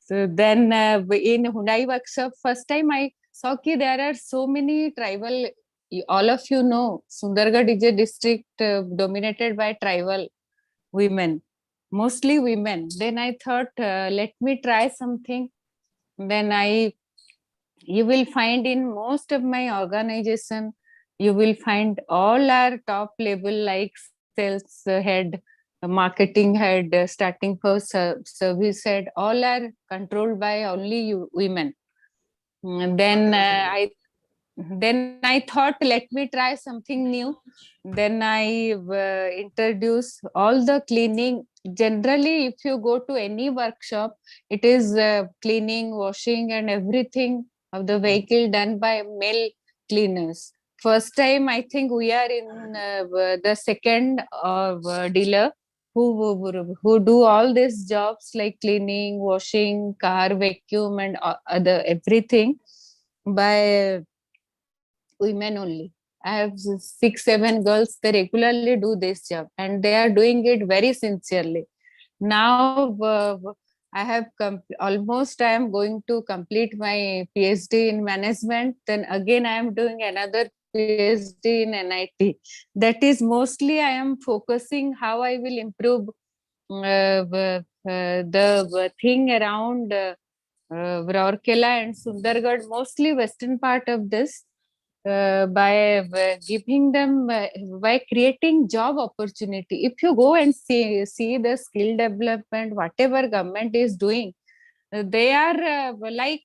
So then in Hyundai workshop, first time I saw that there are so many tribal, all of you know, Sundargarh is a district dominated by tribal women, mostly women. Then I thought, let me try something. Then you will find in most of my organization, you will find all our top level like sales head, marketing head, starting for service head, all are controlled by only women. Then I thought, let me try something new. Then I introduce all the cleaning. Generally, if you go to any workshop, it is cleaning, washing, and everything of the vehicle done by male cleaners. First time, I think we are in the second dealer who do all these jobs like cleaning, washing, car vacuum, and other everything by women only. I have 6, 7 girls. They regularly do this job, and they are doing it very sincerely. Now I have almost. I am going to complete my PhD in management. Then again, I am doing another PhD in NIT. That is mostly I am focusing how I will improve the thing around Rourkela and Sundargarh, mostly western part of this, by giving them, by creating job opportunity. If you go and see the skill development, whatever government is doing, they are like,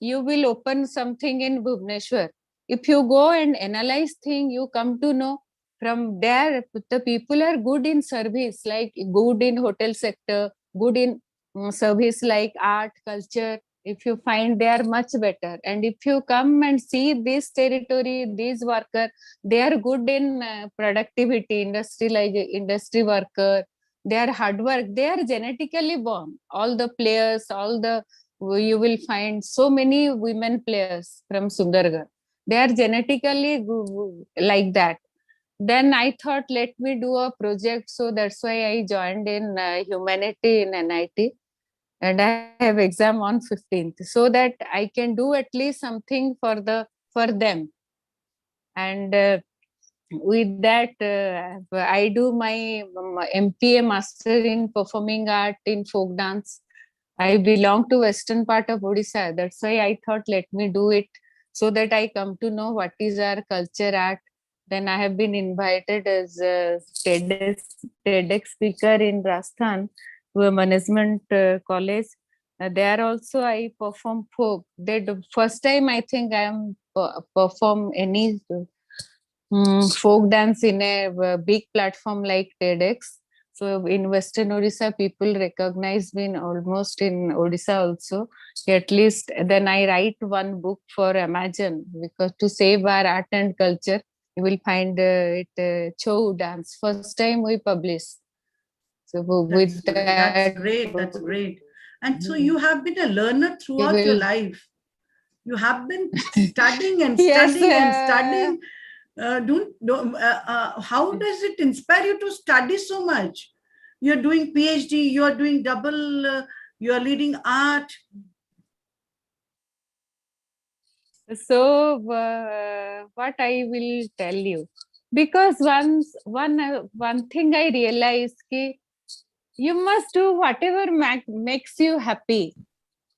you will open something in Bhubaneswar. If you go and analyze thing, you come to know from there the people are good in service, like good in hotel sector, good in service like art, culture. If you find they are much better, and if you come and see this territory, these worker, they are good in productivity, industry, like industry worker, they are hard work, they are genetically born. All the players, all the, you will find so many women players from Sundargarh, they are genetically like that. Then I thought, let me do a project. So that's why I joined in humanity in NIT, and I have exam on 15th, so that I can do at least something for them. And with that, I do my MPA, master in performing art in folk dance. I belong to western part of Odisha. That's why I thought, let me do it, so that I come to know what is our culture art. Then I have been invited as a TEDx speaker in Rajasthan to a management college. There also I perform folk. First time I think I am perform any folk dance in a big platform like TEDx. So in Western Odisha, people recognize me almost in Odisha also. At least then I write one book for Amazon, because to save our art and culture, You will find it Chou dance. First time we published. So with That's that, great. That's great. And so you have been a learner you throughout your will life. You have been studying and yes. studying and studying. How does it inspire you to study so much? You're doing PhD, you're doing double, you're leading art. So what I will tell you, because one thing I realized ki you must do whatever makes you happy.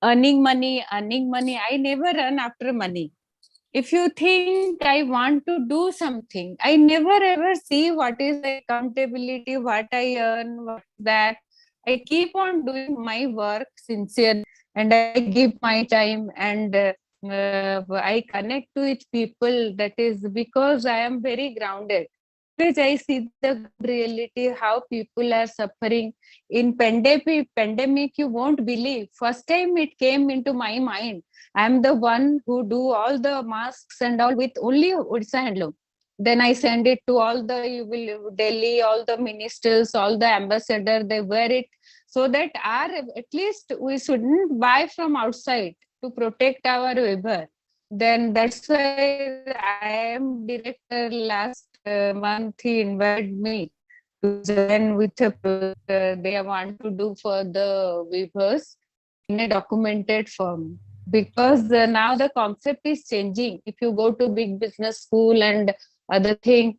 Earning money. I never run after money. If you think I want to do something, I never ever see what is the accountability, what I earn, what that. I keep on doing my work sincerely, and I give my time, and I connect with people. That is because I am very grounded. Because I see the ground reality, how people are suffering in pandemic. You won't believe. First time it came into my mind, I'm the one who do all the masks and all with only Odisha handloom. Then I send it to all the Delhi, all the ministers, all the ambassador. They wear it so that our at least we shouldn't buy from outside to protect our weaver. Then that's why I am director. Last month he invited me to join with a project they want to do for the weavers in a documented form, because now the concept is changing. If you go to big business school and other thing,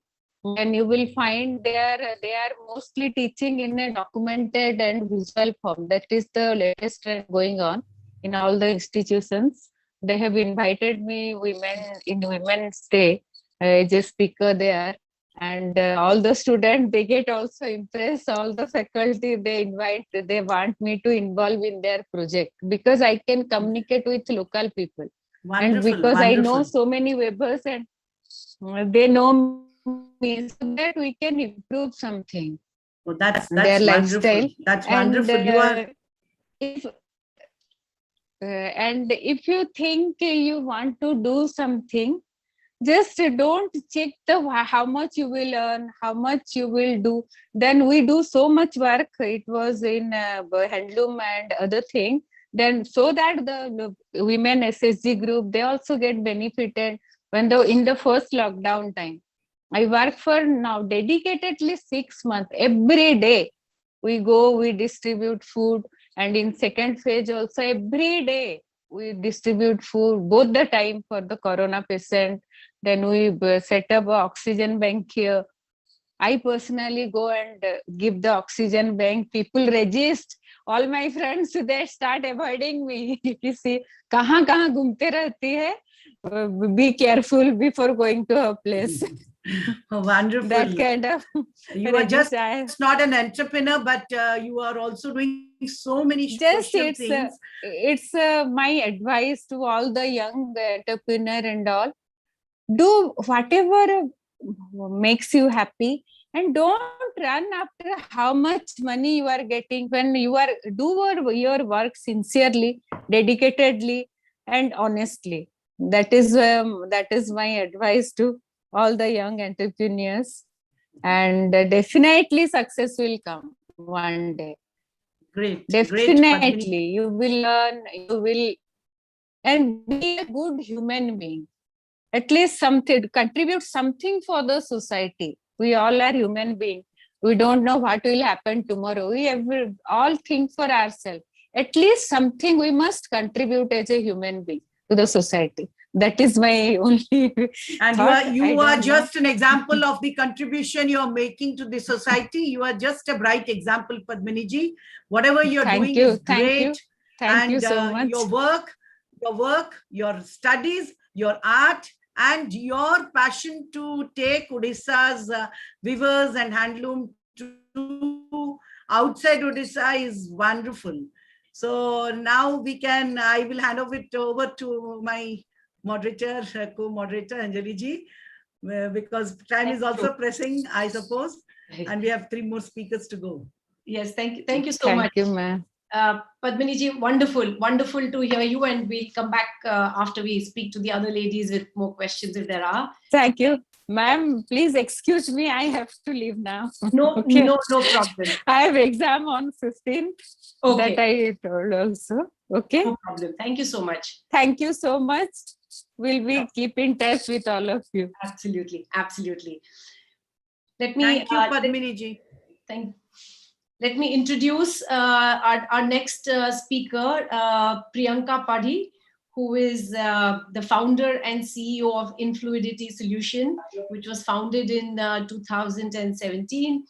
then you will find they are mostly teaching in a documented and visual form. That is the latest trend going on in all the institutions. They have invited me women in Women's Day as a speaker there, and all the students they get also impressed. All the faculty they want me to involve in their project because I can communicate with local people, and Wonderful, because I know wonderful. so many webbers and they know me, so that we can improve something Oh, on their that's lifestyle. wonderful. That's And wonderful. You are if and if you think you want to do something, just don't check the how much you will earn, how much you will do. Then we do so much work. It was in handloom and other thing. Then so that the women SSG group they also get benefited when the in the first lockdown time. I work for now dedicatedly 6 months every day. We go, we distribute food, and in second phase also every day we distribute food both the time for the corona patient. Then we set up a oxygen bank here. I personally go and give the oxygen bank. People resist. All my friends they start avoiding me. You see, कहाँ घूमते रहती है? Be careful before going to a place. wonderful. That kind of You are just resist. not an entrepreneur, but you are also doing so many Just social things. it's my advice to all the young entrepreneur and all. Do whatever makes you happy, and don't run after how much money you are getting. When you are your work sincerely, dedicatedly, and honestly. That is my advice to all the young entrepreneurs. And definitely success will come one day. Great, great, Definitely Padmini. you will learn, you will, and be a good human being. At least something, contribute something for the society. We all are human beings. We don't know what will happen tomorrow. We all think for ourselves. At least something we must contribute as a human being to the society. That is my only And thought. you are just an example of the contribution you are making to the society. You are just a bright example, Padmini ji. Whatever you're Thank doing you, is great. thank you And so much. your work, your studies, your art, and your passion to take Odisha's weavers and handloom to outside Odisha is wonderful. So now I will hand over to my moderator, co-moderator, Anjali ji, because time is also pressing, I suppose, and we have 3 more speakers to go. Yes, thank you so much. Thank you, ma'am. Padmini ji, wonderful to hear you, and we'll come back after we speak to the other ladies with more questions if there are. Thank you. Ma'am, please excuse me. I have to leave now. No, Okay. no problem. I have exam on 15th. Okay. That I told also. Okay. No problem. Thank you so much. Thank you so much. We'll be keep in touch with all of you. Absolutely. Absolutely. Let me, Thank you, Padmini ji. let me introduce our next speaker, Priyanka Padhi, who is the founder and CEO of Influidity Solution, which was founded in 2017.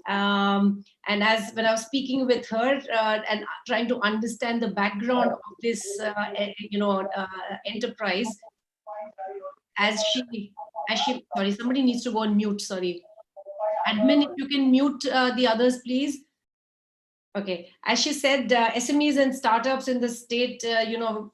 And as when I was speaking with her and trying to understand the background of this, enterprise, as she, sorry, somebody needs to go on mute. Sorry, admin, if you can mute the others, please. Okay, as she said, SMEs and startups in the state,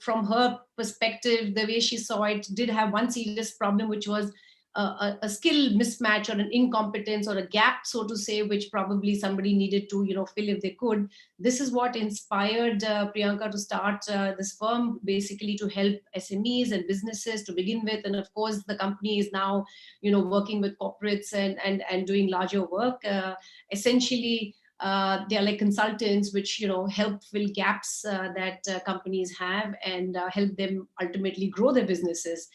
from her perspective, the way she saw it, did have one serious problem, which was a skill mismatch or an incompetence or a gap, so to say, which probably somebody needed to, fill if they could. This is what inspired Priyanka to start this firm, basically to help SMEs and businesses to begin with. And of course, the company is now, working with corporates and doing larger work. Essentially, they are like consultants which help fill gaps that companies have and help them ultimately grow their businesses.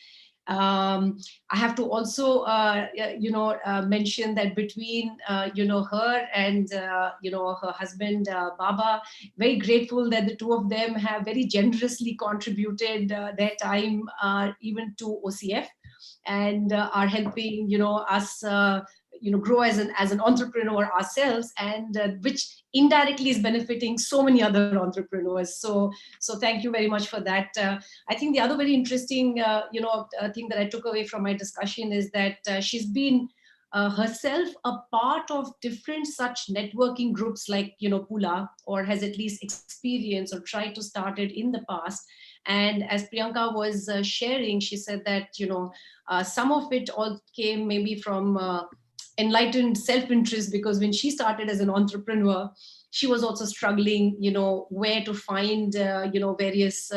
I have to also mention that between her and her husband Baba, very grateful that the two of them have very generously contributed their time even to OCF, and are helping us grow as an entrepreneur ourselves, and which indirectly is benefiting so many other entrepreneurs. So thank you very much for that. I think the other very interesting thing that I took away from my discussion is that she's been herself a part of different such networking groups like Pula, or has at least experienced or tried to start it in the past. And as Priyanka was sharing, she said that some of it all came maybe from enlightened self-interest, because when she started as an entrepreneur, she was also struggling, where to find, various,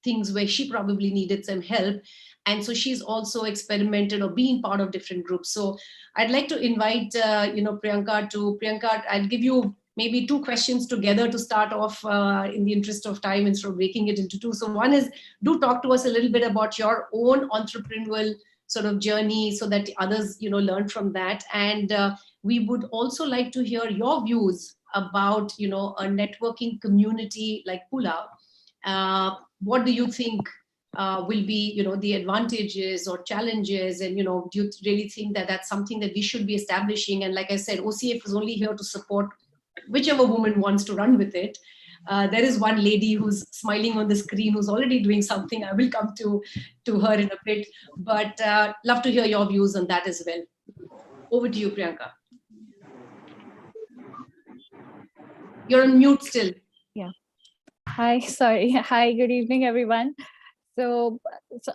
things where she probably needed some help. And so she's also experimented or being part of different groups. So I'd like to invite, Priyanka, I'll give you maybe two questions together to start off in the interest of time, instead of breaking it into two. So one is, do talk to us a little bit about your own entrepreneurial sort of journey, so that others learn from that. And we would also like to hear your views about a networking community like Pula. What do you think will be the advantages or challenges, and do you really think that that's something that we should be establishing? And like I said, OCF is only here to support whichever woman wants to run with it. There is one lady who's smiling on the screen who's already doing something. I will come to her in a bit, but love to hear your views on that as well. Over to you, Priyanka. You're on mute still. Yeah. Hi, sorry. Hi, good evening, everyone.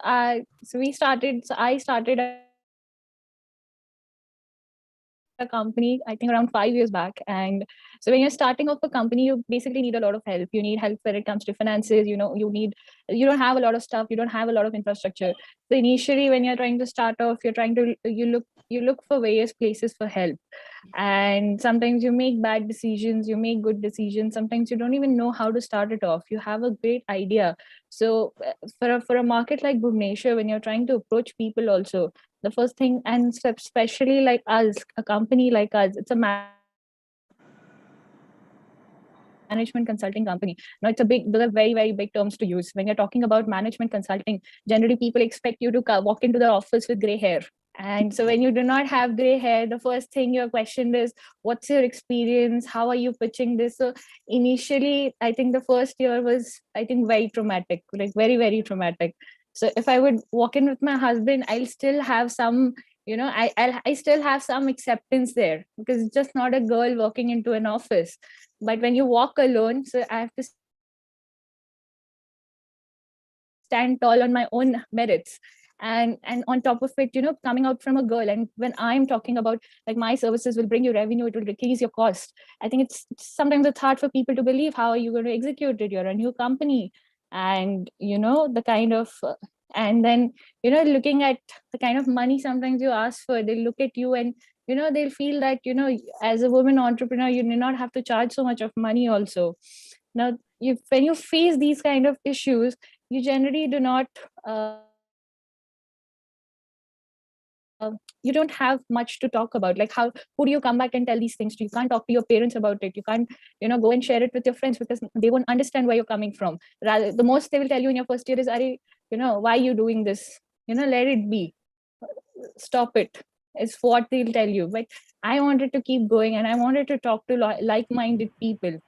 I started a company, I think around 5 years back. And so when you're starting off a company, you basically need a lot of help. You need help when it comes to finances. You don't have a lot of stuff. You don't have a lot of infrastructure. So initially, when you're trying to start off, you look for various places for help. And sometimes you make bad decisions, you make good decisions. Sometimes you don't even know how to start it off. You have a great idea. So for a market like Bhubaneswar, when you're trying to approach people also, the first thing, and especially like us, a company like us, it's a management consulting company. Now those are very, very big terms to use. When you're talking about management consulting, generally people expect you to walk into the office with gray hair. And so when you do not have gray hair, the first thing you're questioned is, what's your experience? How are you pitching this? So initially, I think the first year was, very traumatic, like very, very traumatic. So if I would walk in with my husband, I'll still have some, I still have some acceptance there, because it's just not a girl walking into an office. But when you walk alone, so I have to stand tall on my own merits. And on top of it, coming out from a girl, and when I'm talking about like my services will bring you revenue, it will decrease your cost. I think sometimes it's hard for people to believe, how are you going to execute it? You're a new company, and the kind of And then, looking at the kind of money sometimes you ask for, they look at you and, they'll feel that, as a woman entrepreneur, you may not have to charge so much of money also. Now, when you face these kind of issues, you generally do not, you don't have much to talk about. Like, who do you come back and tell these things to? You can't talk to your parents about it. You can't, go and share it with your friends, because they won't understand where you're coming from. Rather, the most they will tell you in your first year is, why are you doing this? Let it be. Stop it. It's what they'll tell you. But I wanted to keep going, and I wanted to talk to like-minded people.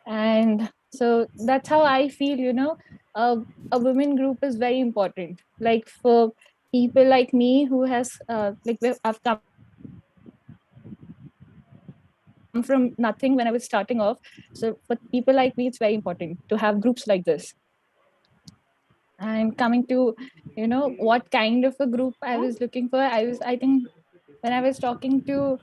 And so that's how I feel, a women group is very important. Like, for people like me who has I've come from nothing when I was starting off. So for people like me, it's very important to have groups like this. And coming to, what kind of a group I was looking for, I think when I was talking to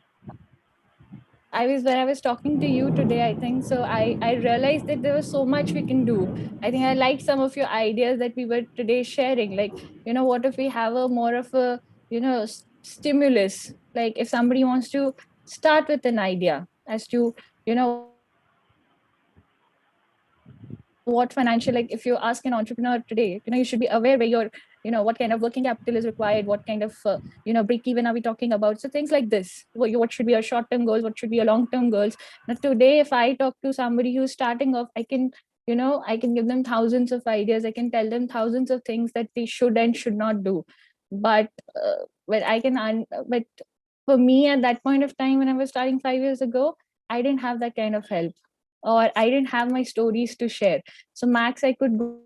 when I was talking to you today, I think so. I realized that there was so much we can do. I think I liked some of your ideas that we were today sharing. Like, what if we have a more of a, stimulus? Like, if somebody wants to start with an idea as to, what financial, like if you ask an entrepreneur today, you should be aware where you're, what kind of working capital is required, what kind of, break even are we talking about? So things like this. What should be your short-term goals? What should be your long-term goals? Now, today, if I talk to somebody who's starting off, I can give them thousands of ideas. I can tell them thousands of things that they should and should not do. But but for me at that point of time when I was starting 5 years ago, I didn't have that kind of help, or I didn't have my stories to share. So max I could go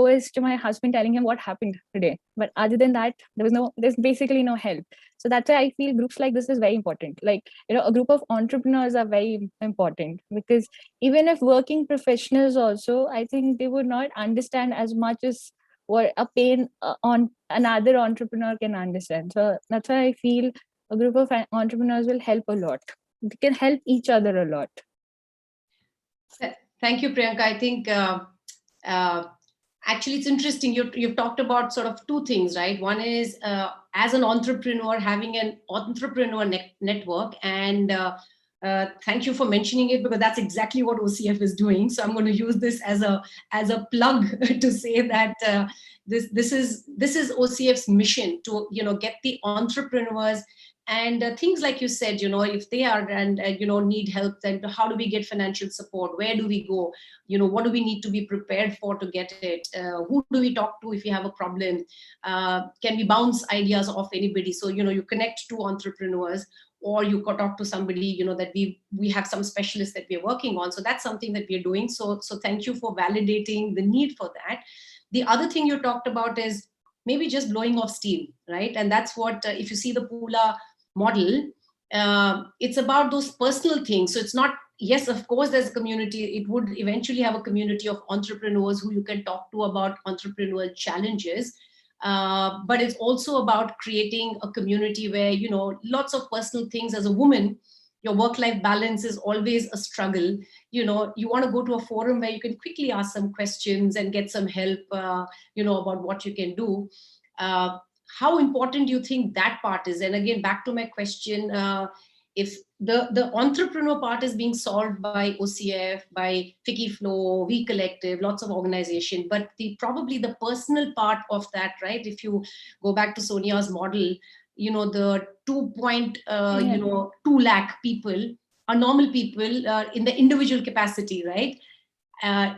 is to my husband telling him what happened today. But other than that, there's basically no help. So that's why I feel groups like this is very important. Like, a group of entrepreneurs are very important, because even if working professionals also, I think they would not understand as much as what a pain on another entrepreneur can understand. So that's why I feel a group of entrepreneurs will help a lot. They can help each other a lot. Thank you, Priyanka. I think uh, actually it's interesting. You've talked about sort of two things, right? One is as an entrepreneur, having an entrepreneur network. And thank you for mentioning it, because that's exactly what OCF is doing. So I'm going to use this as a plug to say that this is OCF's mission to get the entrepreneurs. And things like you said, if they are and need help, then how do we get financial support? Where do we go? What do we need to be prepared for to get it? Who do we talk to if you have a problem? Can we bounce ideas off anybody? So you connect to entrepreneurs, or you could talk to somebody that we have some specialists that we're working on. So that's something that we're doing. So thank you for validating the need for that. The other thing you talked about is maybe just blowing off steam, right? And that's what if you see the Pula model, it's about those personal things. So it's not, yes, of course there's a community. It would eventually have a community of entrepreneurs who you can talk to about entrepreneurial challenges. But it's also about creating a community where lots of personal things. As a woman, your work-life balance is always a struggle. You want to go to a forum where you can quickly ask some questions and get some help about what you can do. How important do you think that part is? And again, back to my question, if the entrepreneur part is being solved by OCF, by Fiki Flow, We Collective, lots of organization, but probably the personal part of that, right? If you go back to Sonia's model, the 2 lakh people are normal people in the individual capacity, right?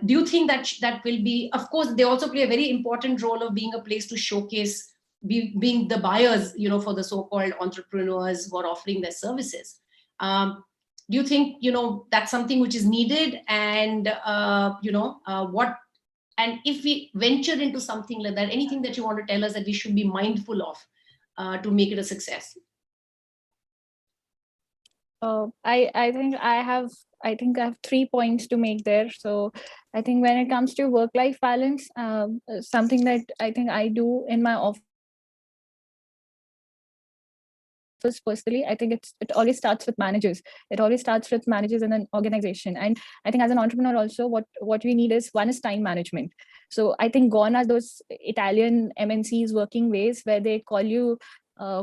Do you think that will be, of course, they also play a very important role of being a place to showcase, being the buyers, for the so-called entrepreneurs who are offering their services. Do you think, that's something which is needed? And, what, and if we venture into something like that, anything that you want to tell us that we should be mindful of to make it a success? I think I have 3 points to make there. So I think when it comes to work-life balance, something that I think I do in my office is I try to offers personally, I think it always starts with managers. It always starts with managers in an organization. And I think as an entrepreneur also, what we need is, one is time management. So I think gone are those Italian MNCs working ways where they call you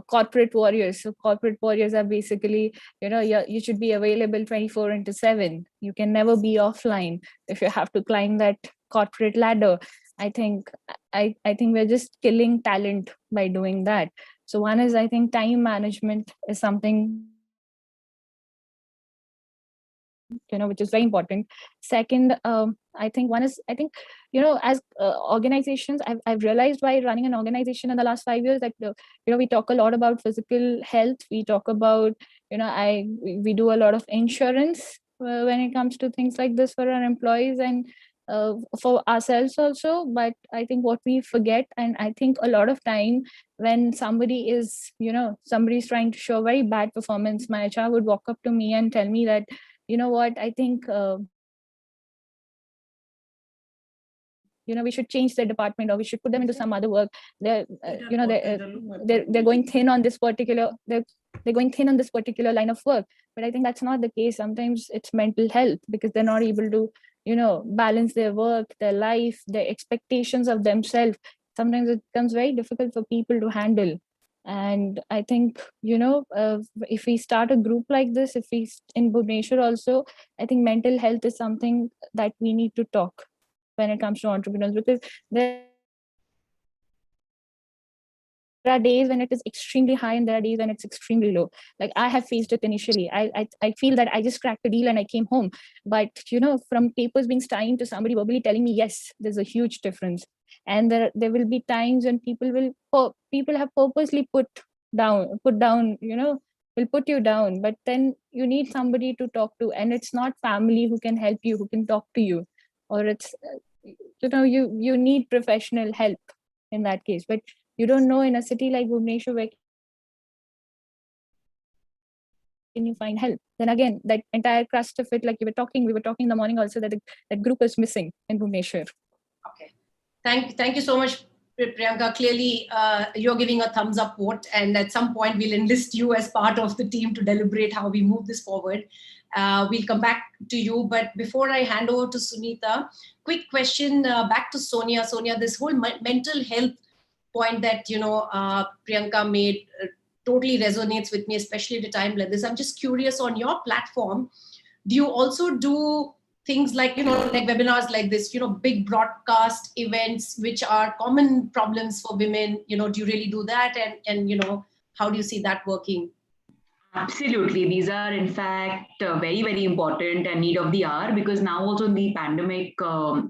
corporate warriors. So corporate warriors are basically, you should be available 24/7. You can never be offline if you have to climb that corporate ladder. I think we're just killing talent by doing that. So one is, I think time management is something, which is very important. Second, I think one is, as organizations, I've realized by running an organization in the last 5 years that, we talk a lot about physical health. We talk about, we do a lot of insurance when it comes to things like this for our employees and for ourselves also. But I think what we forget, and I think a lot of time when somebody is, somebody's trying to show very bad performance, my HR would walk up to me and tell me that, you know what, I think, we should change the department, or we should put them into some other work. They're they're going thin on this particular, they're going thin on this particular line of work. But I think that's not the case. Sometimes it's mental health, because they're not able to, balance their work, their life, their expectations of themselves. Sometimes it becomes very difficult for people to handle. And I think, if we start a group like this, if we in Bhubaneswar also, I think mental health is something that we need to talk when it comes to entrepreneurs, because there are days when it is extremely high and there are days when it's extremely low. Like I have faced it initially. I feel that I just cracked a deal and I came home. But, from papers being signed to somebody verbally telling me, yes, there's a huge difference. And there will be times when people have purposely put down, will put you down. But then you need somebody to talk to, and it's not family who can help you, who can talk to you, or it's, you need professional help in that case. But you don't know, in a city like Bhubaneswar, where can you find help? Then again, that entire crust of it, like we were talking in the morning also, that that group is missing in Bhubaneswar. Okay. Thank you so much, Priyanka. Clearly, you're giving a thumbs up vote, and at some point we'll enlist you as part of the team to deliberate how we move this forward. We'll come back to you, but before I hand over to Sunita, quick question back to Sonia. Sonia, this whole mental health point that Priyanka made totally resonates with me, especially at a time like this. I'm just curious, on your platform, do you also do things like like webinars like this, big broadcast events which are common problems for women? Do you really do that, and how do you see that working? Absolutely. These are, in fact, very, very important and need of the hour, because now also in the pandemic,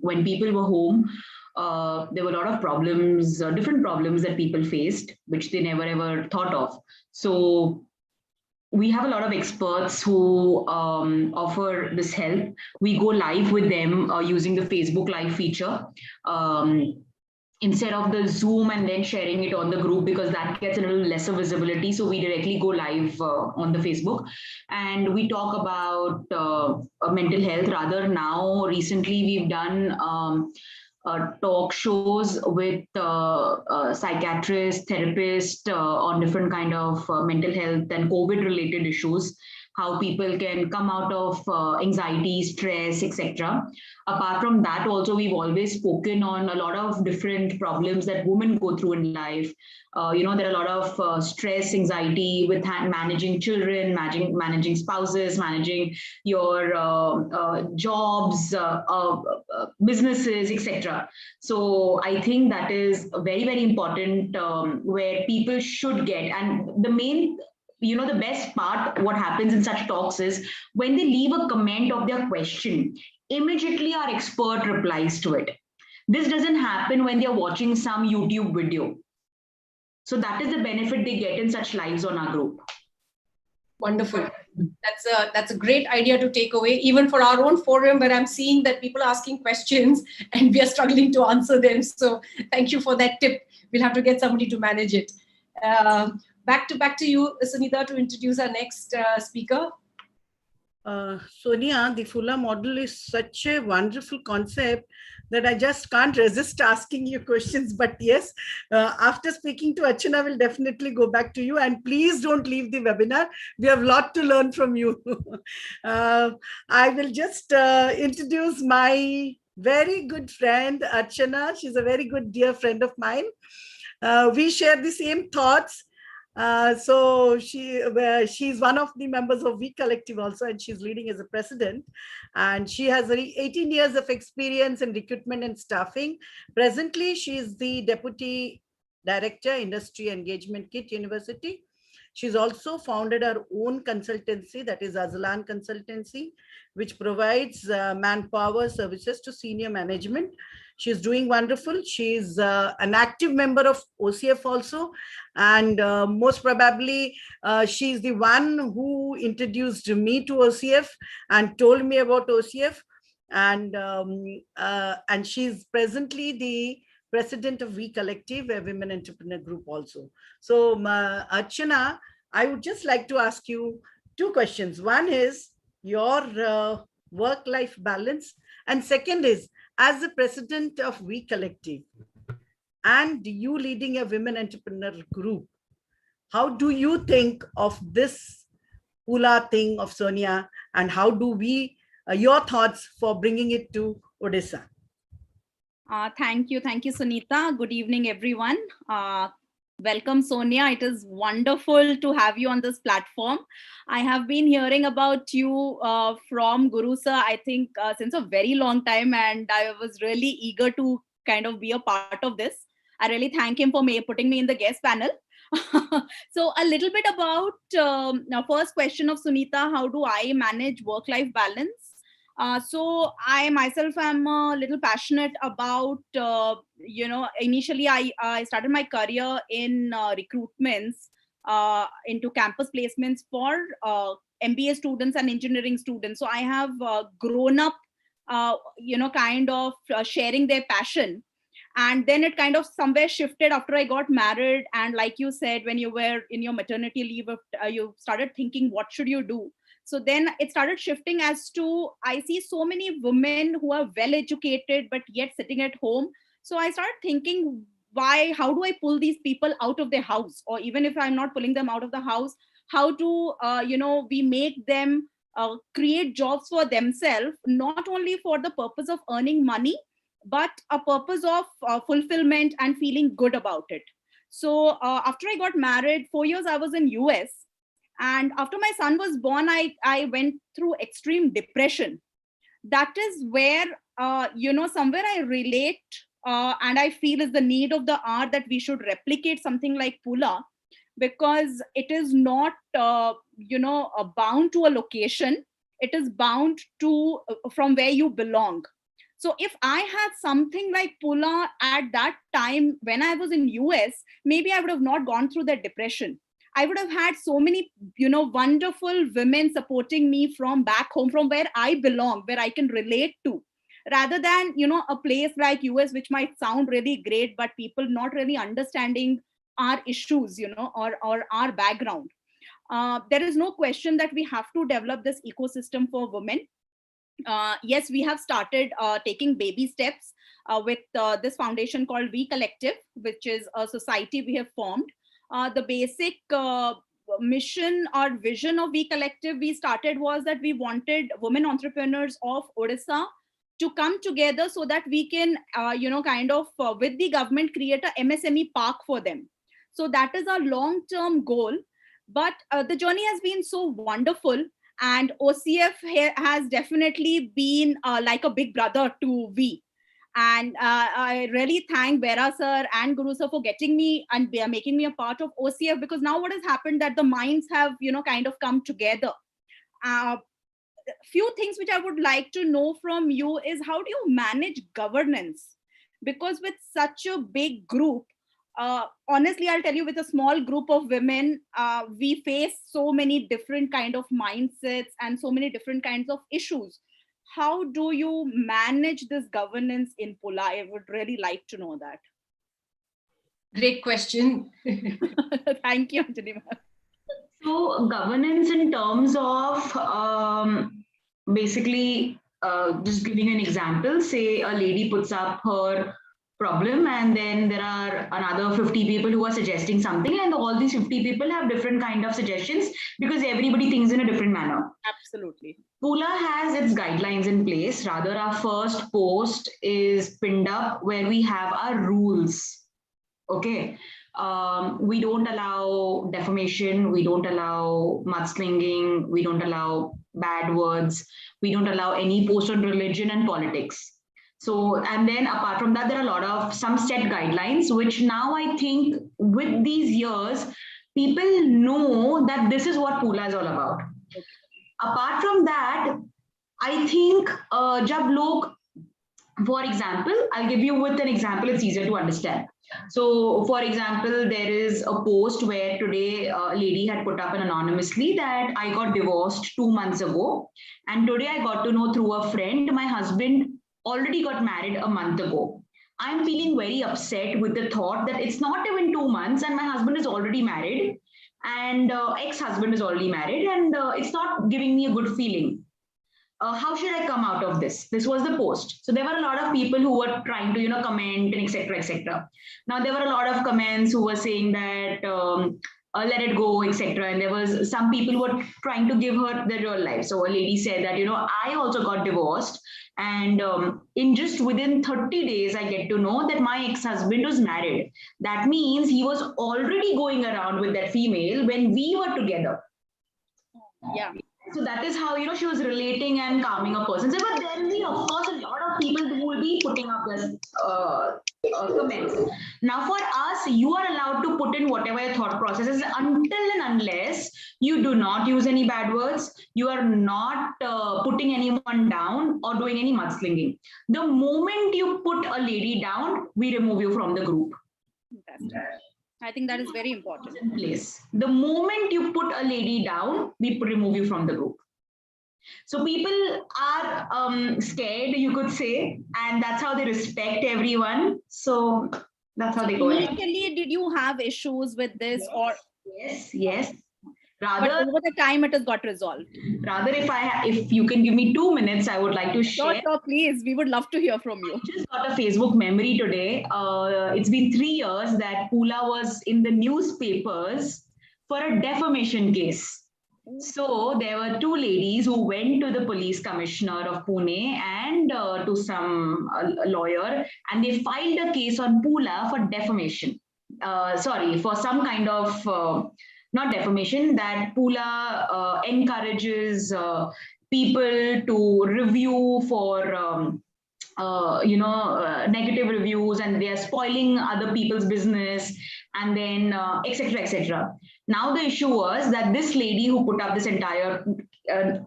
when people were home, there were a lot of problems, different problems that people faced, which they never ever thought of. So we have a lot of experts who offer this help. We go live with them using the Facebook Live feature. Instead of the Zoom and then sharing it on the group, because that gets a little lesser visibility. So we directly go live on the Facebook, and we talk about mental health. Rather, now recently we've done talk shows with psychiatrists, therapists on different kind of mental health and COVID related issues, how people can come out of anxiety, stress, etc. Apart from that, also, we've always spoken on a lot of different problems that women go through in life. There are a lot of stress, anxiety with managing children, managing spouses, managing your jobs, businesses, etc. So I think that is very, very important, where people should get. And the main, the best part, what happens in such talks is when they leave a comment of their question, immediately our expert replies to it. This doesn't happen when they're watching some YouTube video. So that is the benefit they get in such lives on our group. Wonderful. That's a great idea to take away, even for our own forum, where I'm seeing that people are asking questions and we are struggling to answer them. So thank you for that tip. We'll have to get somebody to manage it. Back to you, Sunita, to introduce our next speaker. Sonia, the Fuller model is such a wonderful concept that I just can't resist asking you questions. But yes, after speaking to Archana, I will definitely go back to you. And please don't leave the webinar. We have a lot to learn from you. I will just introduce my very good friend, Archana. She's a very good dear friend of mine. We share the same thoughts. So she's one of the members of We Collective also, and she's leading as a president. And she has 18 years of experience in recruitment and staffing. Presently, she is the deputy director, industry engagement KIT University. She's also founded her own consultancy, that is Azlan Consultancy, which provides manpower services to senior management. She's doing wonderful. She's an active member of OCF also. And most probably, she's the one who introduced me to OCF and told me about OCF. And she's presently the president of We Collective, a women entrepreneur group also. So Archana, I would just like to ask you two questions. One is your work-life balance. And second is, as the president of We Collective and you leading a women entrepreneur group, how do you think of this Pula thing of Sonia, and how do we, your thoughts for bringing it to Odisha? Thank you, Sunita. Good evening, everyone. Welcome, Sonia. It is wonderful to have you on this platform. I have been hearing about you from Guru sir, I think since a very long time, and I was really eager to kind of be a part of this. I really thank him for putting me in the guest panel. So a little bit about now first question of Sunita, how do I manage work-life balance? So I myself am a little passionate about, initially I started my career in recruitments into campus placements for MBA students and engineering students. So I have grown up, kind of sharing their passion. And then it kind of somewhere shifted after I got married. And like you said, when you were in your maternity leave, you started thinking, what should you do? So then it started shifting as to, I see so many women who are well educated, but yet sitting at home. So I started thinking, how do I pull these people out of their house? Or even if I'm not pulling them out of the house, how do, we make them create jobs for themselves, not only for the purpose of earning money, but a purpose of fulfillment and feeling good about it. So after I got married, 4 years I was in US. And after my son was born, I went through extreme depression. That is where, somewhere I relate and I feel is the need of the hour that we should replicate something like Pula, because it is not, bound to a location. It is bound to from where you belong. So if I had something like Pula at that time when I was in US, maybe I would have not gone through that depression. I would have had so many, wonderful women supporting me from back home, from where I belong, where I can relate to, rather than, a place like US, which might sound really great, but people not really understanding our issues, or our background. There is no question that we have to develop this ecosystem for women. Yes, we have started taking baby steps with this foundation called We Collective, which is a society we have formed. The basic mission or vision of We Collective we started was that we wanted women entrepreneurs of Odisha to come together so that we can, with the government, create a MSME park for them. So that is our long-term goal. But the journey has been so wonderful. And OCF has definitely been like a big brother to We. And I really thank Vera sir and Guru sir for getting me and making me a part of OCF, because now what has happened that the minds have, kind of come together. Few things which I would like to know from you is, how do you manage governance? Because with such a big group, honestly, I'll tell you, with a small group of women, we face so many different kind of mindsets and so many different kinds of issues. How do you manage this governance in Pula? I would really like to know that. Great question. Thank you, Anjali ma'am. So governance in terms of basically just giving an example, say a lady puts up her problem and then there are another 50 people who are suggesting something, and all these 50 people have different kind of suggestions because everybody thinks in a different manner. Absolutely. Pula has its guidelines in place. Rather, our first post is pinned up where we have our rules. Okay. We don't allow defamation, we don't allow mudslinging, we don't allow bad words, we don't allow any post on religion and politics. So, and then apart from that, there are a lot of some set guidelines, which now I think with these years, people know that this is what Pula is all about. Apart from that, I think jab log, for example, I'll give you with an example, it's easier to understand. So, for example, there is a post where today a lady had put up anonymously that I got divorced 2 months ago. And today I got to know through a friend, my husband already got married a month ago. I'm feeling very upset with the thought that it's not even 2 months and my husband is already married and ex-husband is already married, and it's not giving me a good feeling. How should I come out of this? This was the post. So there were a lot of people who were trying to, comment and etc. etc. Now there were a lot of comments who were saying that let it go, etc. And there was some people who were trying to give her the real life. So a lady said that, I also got divorced, and in just within 30 days, I get to know that my ex-husband was married. That means he was already going around with that female when we were together. Yeah. So that is how, she was relating and calming a person. So, but there will be, of course, a lot of people who will be putting up this comments. Now, for us, you are allowed to put in whatever your thought process is until and unless you do not use any bad words, you are not putting anyone down or doing any mudslinging. The moment you put a lady down, we remove you from the group. Fantastic. I think that is very important. Place. The moment you put a lady down, we remove you from the group. So people are scared, you could say, and that's how they respect everyone. So that's how they go. Initially, did you have issues with this, or yes? Rather, but over the time, it has got resolved. Rather, if you can give me 2 minutes, I would like to share. Sure, please. We would love to hear from you. I just got a Facebook memory today. It's been 3 years that Pula was in the newspapers for a defamation case. So there were 2 ladies who went to the police commissioner of Pune and to some lawyer, and they filed a case on Pula for defamation. For some kind of not defamation, that Pula encourages people to review for negative reviews, and they are spoiling other people's business, and then etc. etc. Now the issue was that this lady who put up this entire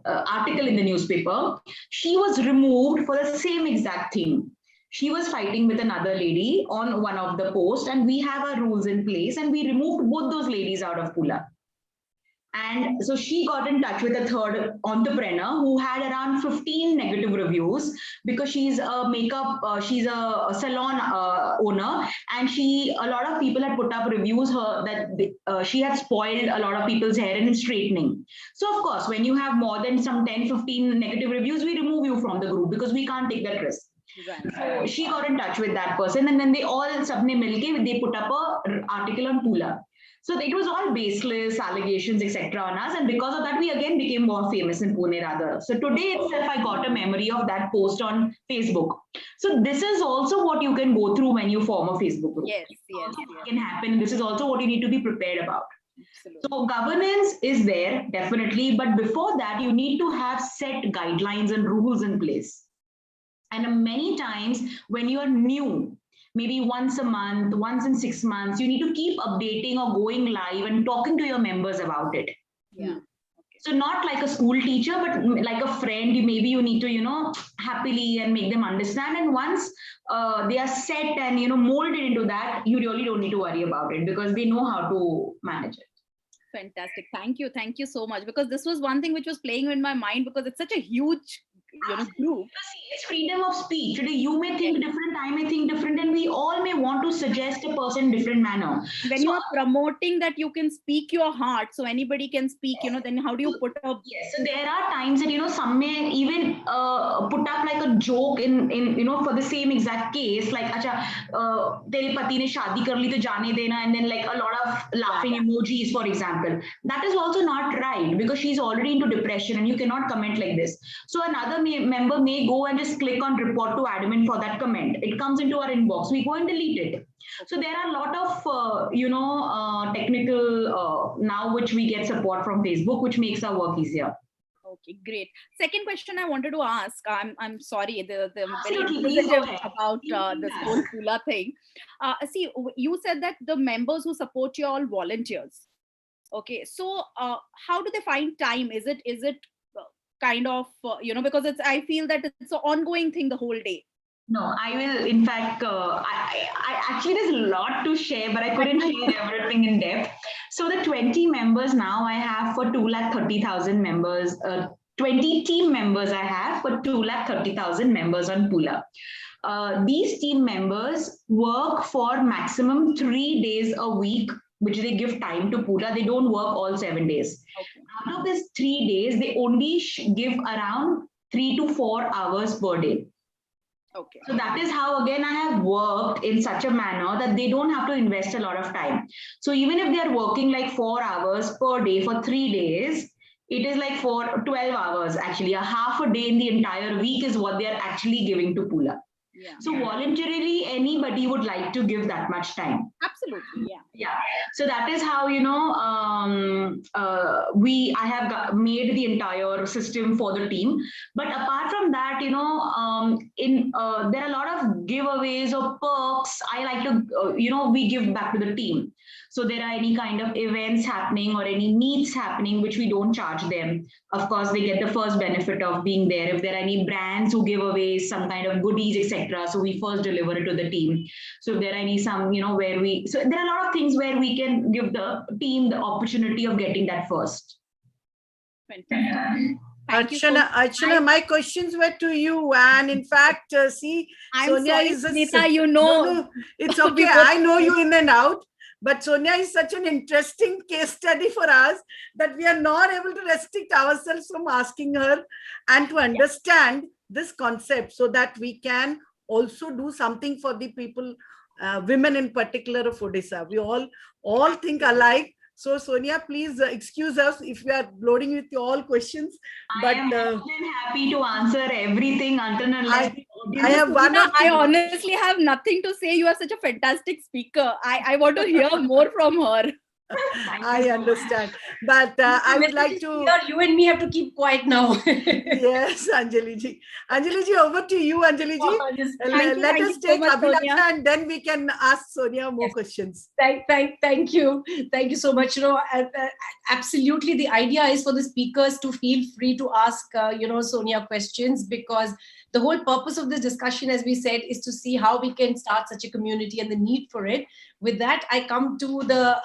article in the newspaper, she was removed for the same exact thing. She was fighting with another lady on one of the posts, and we have our rules in place, and we removed both those ladies out of Pula. And so she got in touch with a third entrepreneur who had around 15 negative reviews, because she's a makeup, she's a salon owner, and a lot of people had put up reviews that she had spoiled a lot of people's hair in straightening. So of course, when you have more than some 10, 15 negative reviews, we remove you from the group because we can't take that risk. So she got in touch with that person, and then they all sabne milke, they put up an article on Pula. So it was all baseless allegations, etc. on us. And because of that, we again became more famous in Pune rather. So today itself, I got a memory of that post on Facebook. So this is also what you can go through when you form a Facebook group. Yes. It can happen. This is also what you need to be prepared about. Absolutely. So governance is there, definitely. But before that, you need to have set guidelines and rules in place. And many times when you are new, maybe once a month, once in 6 months, you need to keep updating or going live and talking to your members about it. Yeah. Okay. So not like a school teacher, but like a friend, maybe you need to, happily and make them understand. And once they are set and, molded into that, you really don't need to worry about it because they know how to manage it. Fantastic. Thank you so much, because this was one thing which was playing in my mind, because it's such a huge group. It's freedom of speech. Today, you may think different, I may think different, and we all may want to suggest a person in different manner. When So, you are promoting that you can speak your heart, so anybody can speak, then how do you put up? yes, so there are times that some may even put up like a joke in for the same exact case, like acha tere pati ne shaadi kar li to jaane dena, and then like a lot of laughing emojis, for example. That is also not right, because she's already into depression and you cannot comment like this. So another member may go and just click on report to admin for that comment. It comes into our inbox, we go and delete it. So there are a lot of technical now which we get support from Facebook, which makes our work easier. Okay, great. Second question I wanted to ask. I'm sorry, the very Absolutely, please go inquisitive ahead. about this whole Pula thing. See, you said that the members who support you are all volunteers. Okay, so how do they find time? Is it kind of because I feel that it's an ongoing thing the whole day. No, I will. In fact, I actually there's a lot to share, but I couldn't share everything in depth. So the 20 members now I have for 2,30,000 members. 20 team members I have for 2,30,000 members on Pula. These team members work for maximum 3 days a week, which they give time to Pula. They don't work all 7 days. Okay. Out of these 3 days, they only give around 3 to 4 hours per day. Okay. So that is how, again, I have worked in such a manner that they don't have to invest a lot of time. So even if they are working like 4 hours per day for 3 days, it is like 12 hours actually. A half a day in the entire week is what they are actually giving to Pula. Yeah. So voluntarily, anybody would like to give that much time. Absolutely, yeah. Yeah. So that is how I have made the entire system for the team. But apart from that, there are a lot of giveaways or perks. I like to we give back to the team. So there are any kind of events happening or any meets happening which we don't charge them. Of course, they get the first benefit of being there. If there are any brands who give away some kind of goodies, etc., so we first deliver it to the team. So if there are any so there are a lot of things where we can give the team the opportunity of getting that first. Fantastic. Archana, my questions were to you, and in fact, see, I'm Sonia sorry, is Sunita, No, it's okay. I know you in and out, but Sonia is such an interesting case study for us that we are not able to restrict ourselves from asking her and to understand this concept, so that we can also do something for the people, women in particular of Odisha. We all think alike. So Sonia, please excuse us if we are loading with all questions. But I am more than happy to answer everything until unless I have one or two. I honestly have nothing to say. You are such a fantastic speaker. I want to hear more from her. I understand, but I would like to. You and me have to keep quiet now. Yes, Anjali ji. Anjali ji, over to you, Anjali ji. Let us take Abhilasha, and then we can ask Sonia more questions. Thank you so much. Absolutely, the idea is for the speakers to feel free to ask Sonia questions, because the whole purpose of this discussion, as we said, is to see how we can start such a community and the need for it. With that, I come to the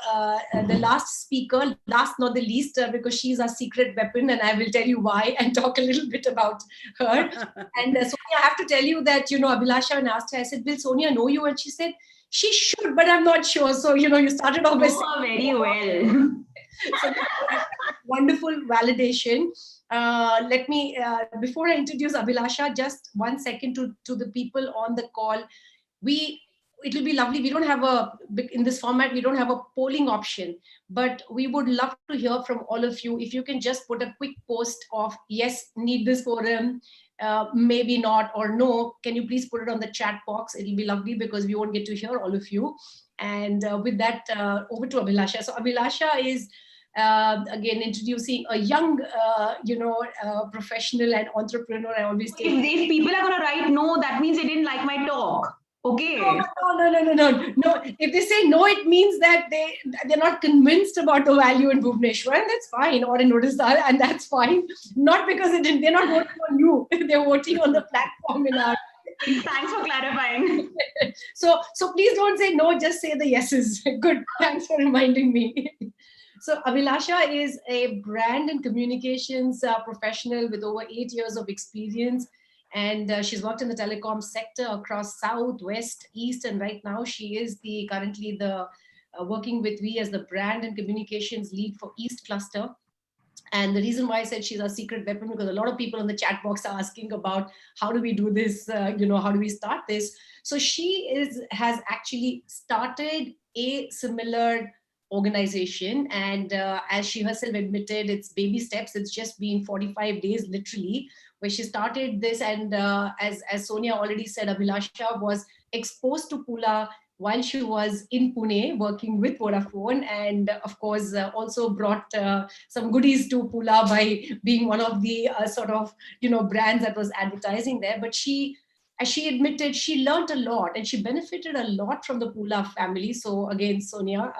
last speaker, last not the least, because she's our secret weapon, and I will tell you why and talk a little bit about her. And Sonia, I have to tell you that, Abhilasha, and asked her, I said, will Sonia know you? And she said, she should, but I'm not sure. So, you started off by saying very well. So, wonderful validation. Let me, before I introduce Abhilasha, just 1 second to the people on the call. It will be lovely. We don't have in this format, we don't have a polling option, but we would love to hear from all of you. If you can just put a quick post of, yes, need this forum, maybe not, or no, can you please put it on the chat box? It'll be lovely, because we won't get to hear all of you. And with that, over to Abhilasha. So Abhilasha is, again, introducing a young, professional and entrepreneur. I always say, if people are going to write no, that means they didn't like my talk. Okay. No. If they say no, it means that they're not convinced about the value in Bhubaneswar, and that's fine, or in Odisha, and that's fine. Not because they're not voting on you; they're voting on the platform in our. Thanks for clarifying. So please don't say no; just say the yeses. Good. Thanks for reminding me. So Abhilasha is a brand and communications professional with over 8 years of experience. And she's worked in the telecom sector across South, West, East, and right now she is currently the working with we as the brand and communications lead for East Cluster. And the reason why I said she's our secret weapon, because a lot of people in the chat box are asking about how do we do this, how do we start this? So has actually started a similar organization, and as she herself admitted, it's baby steps. It's just been 45 days literally where she started this, and as Sonia already said, Abhilasha was exposed to Pula while she was in Pune working with Vodafone, and of course also brought some goodies to Pula by being one of the brands that was advertising there. But as she admitted, she learned a lot and she benefited a lot from the Pula family. So again, Sonia,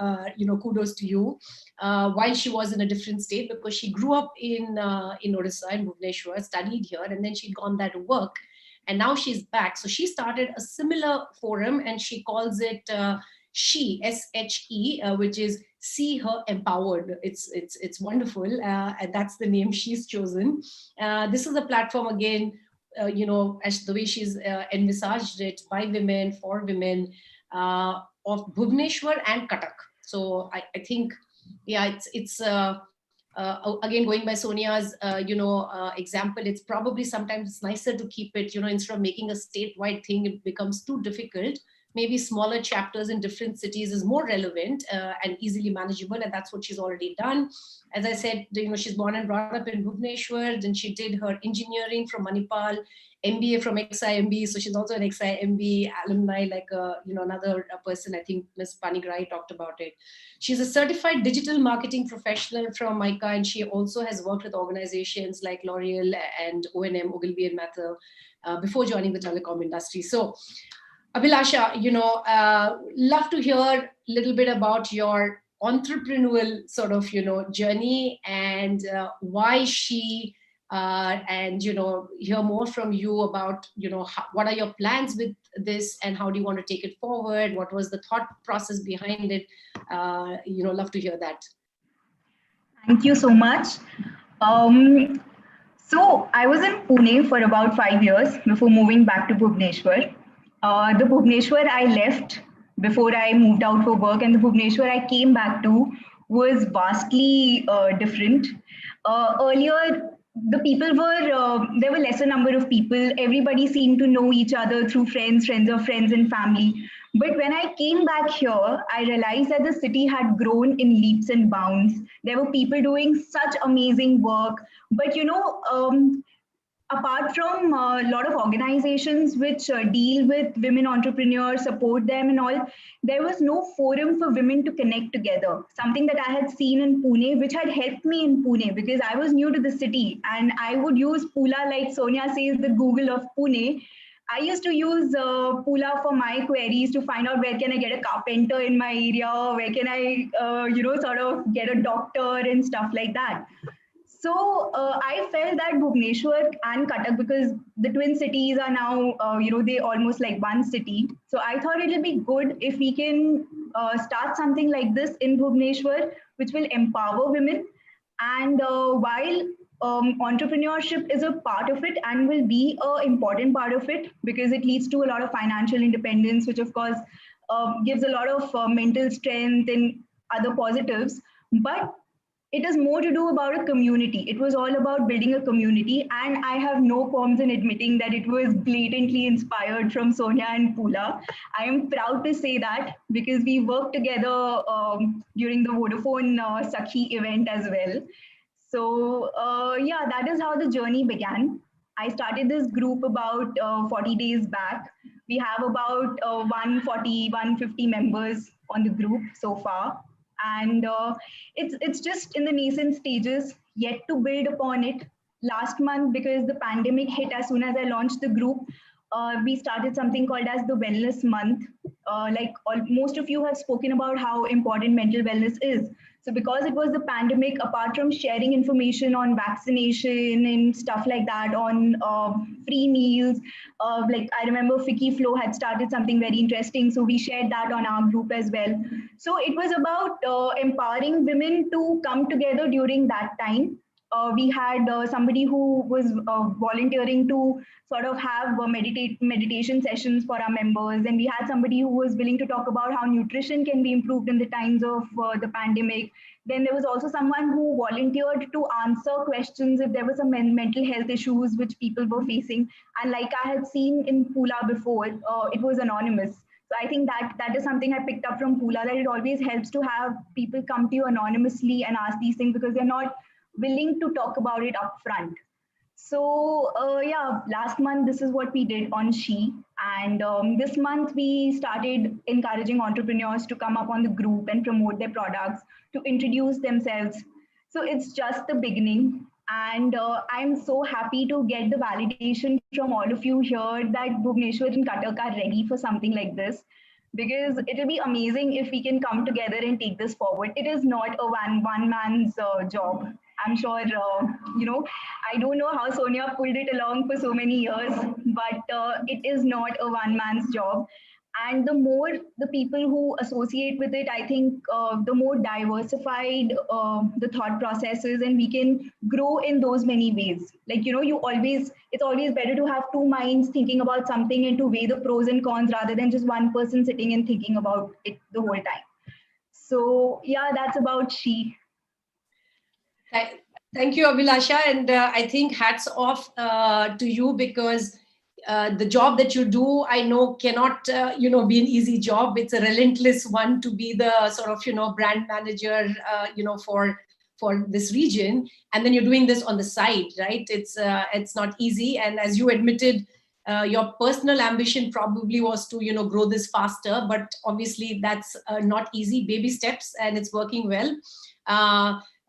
kudos to you. While she was in a different state, because she grew up in Odisha, in Bhubaneswar, studied here, and then she'd gone there to work. And now she's back. So she started a similar forum and she calls it SHE, which is See Her Empowered. It's wonderful. And that's the name she's chosen. This is a platform, again, as the way she's envisaged it, by women, for women, of Bhubaneswar and Cuttack. So I think, yeah, it's again, going by Sonia's example, it's probably sometimes it's nicer to keep it, instead of making a statewide thing, it becomes too difficult. Maybe smaller chapters in different cities is more relevant and easily manageable, and that's what she's already done. As I said, she's born and brought up in Bhubaneswar, then she did her engineering from Manipal, MBA from XIMB, so she's also an XIMB alumni, like another person, I think Ms. Panigrai talked about it. She's a certified digital marketing professional from MICA, and she also has worked with organizations like L'Oreal and O&M, Ogilvy and Mather, before joining the telecom industry. So Abhilasha, love to hear a little bit about your entrepreneurial sort of, journey, and why she, and, hear more from you about, what are your plans with this and how do you want to take it forward? What was the thought process behind it? Love to hear that. Thank you so much. So I was in Pune for about 5 years before moving back to Bhubaneswar. The Bhubaneswar I left before I moved out for work, and the Bhubaneswar I came back to was vastly different. Earlier, the people were, there were lesser number of people. Everybody seemed to know each other through friends of friends and family. But when I came back here, I realized that the city had grown in leaps and bounds. There were people doing such amazing work. But apart from a lot of organizations which deal with women entrepreneurs, support them and all, there was no forum for women to connect together. Something that I had seen in Pune, which had helped me in Pune, because I was new to the city and I would use Pula, like Sonia says, the Google of Pune. I used to use Pula for my queries to find out where can I get a carpenter in my area, where can I, sort of get a doctor and stuff like that. So I felt that Bhubaneswar and Cuttack, because the twin cities are now, they almost like one city. So I thought it will be good if we can start something like this in Bhubaneswar, which will empower women. And while entrepreneurship is a part of it and will be an important part of it, because it leads to a lot of financial independence, which of course gives a lot of mental strength and other positives. But it is more to do about a community. It was all about building a community. And I have no qualms in admitting that it was blatantly inspired from Sonia and Pula. I am proud to say that because we worked together during the Vodafone Sakhi event as well. So yeah, that is how the journey began. I started this group about 40 days back. We have about 140, 150 members on the group so far. And it's just in the nascent stages, yet to build upon it. Last month, because the pandemic hit, as soon as I launched the group, we started something called as the Wellness Month. Most of you have spoken about how important mental wellness is. So because it was the pandemic, apart from sharing information on vaccination and stuff like that, on free meals, like I remember Fiki Flo had started something very interesting. So we shared that on our group as well. So it was about empowering women to come together during that time. We had somebody who was volunteering to sort of have meditation sessions for our members, and we had somebody who was willing to talk about how nutrition can be improved in the times of the pandemic. Then there was also someone who volunteered to answer questions if there were some mental health issues which people were facing. And like I had seen in Pula before, it was anonymous. So I think that is something I picked up from Pula, that it always helps to have people come to you anonymously and ask these things because they're not willing to talk about it upfront. So yeah, last month this is what we did on She, and this month we started encouraging entrepreneurs to come up on the group and promote their products, to introduce themselves. So it's just the beginning, and I'm so happy to get the validation from all of you here that Bhubaneswar and Cuttack are ready for something like this. Because it will be amazing if we can come together and take this forward. It is not a one man's job. I'm sure, I don't know how Sonia pulled it along for so many years, but it is not a one man's job. And the more the people who associate with it, I think the more diversified the thought processes, and we can grow in those many ways. Like, it's always better to have two minds thinking about something and to weigh the pros and cons rather than just one person sitting and thinking about it the whole time. So yeah, that's about She. Thank you, Abhilasha. And I think hats off to you, because the job that you do, I know, cannot, be an easy job. It's a relentless one to be the sort of, brand manager, for this region. And then you're doing this on the side, right? It's not easy. And as you admitted, your personal ambition probably was to, grow this faster. But obviously that's not easy, baby steps, and it's working well.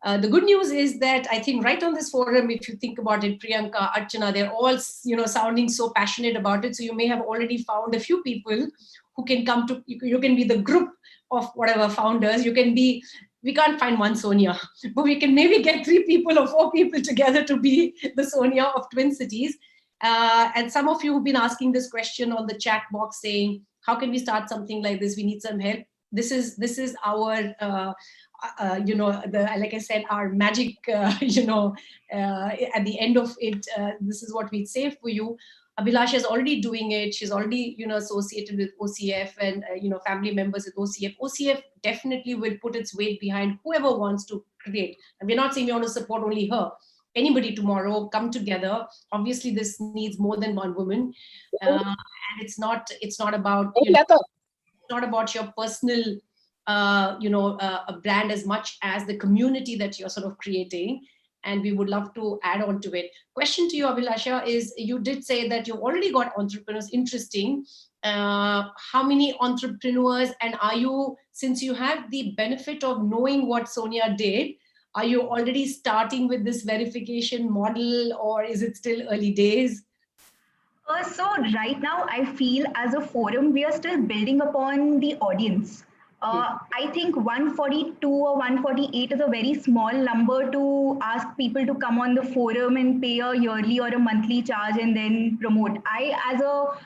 The good news is that I think right on this forum, if you think about it, Priyanka, Archana, they're all, sounding so passionate about it. So you may have already found a few people who can come to, you can be the group of whatever founders. We can't find one Sonia, but we can maybe get 3 people or 4 people together to be the Sonia of Twin Cities. And some of you have been asking this question on the chat box saying, how can we start something like this? We need some help. This is our, like I said, our magic, at the end of it, this is what we say for you. Abhilasha is already doing it. She's already, associated with OCF and, family members with OCF. OCF definitely will put its weight behind whoever wants to create. And we're not saying we want to support only her. Anybody tomorrow, come together. Obviously, this needs more than one woman. And it's not about, not about your personal, a brand as much as the community that you're sort of creating. And we would love to add on to it. Question to you, Abhilasha, is you did say that you've already got entrepreneurs. Interesting. How many entrepreneurs, and are you, since you have the benefit of knowing what Sonia did, are you already starting with this verification model, or is it still early days? So right now, I feel as a forum, we are still building upon the audience. I think 142 or 148 is a very small number to ask people to come on the forum and pay a yearly or a monthly charge and then promote. I, as a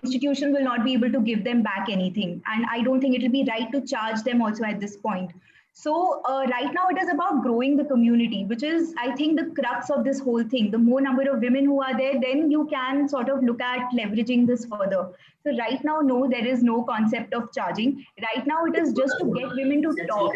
institution, will not be able to give them back anything. And I don't think it will be right to charge them also at this point. So right now it is about growing the community, which is, I think, the crux of this whole thing. The more number of women who are there, then you can sort of look at leveraging this further. So right now, no, there is no concept of charging. Right now, it is just to get women to talk.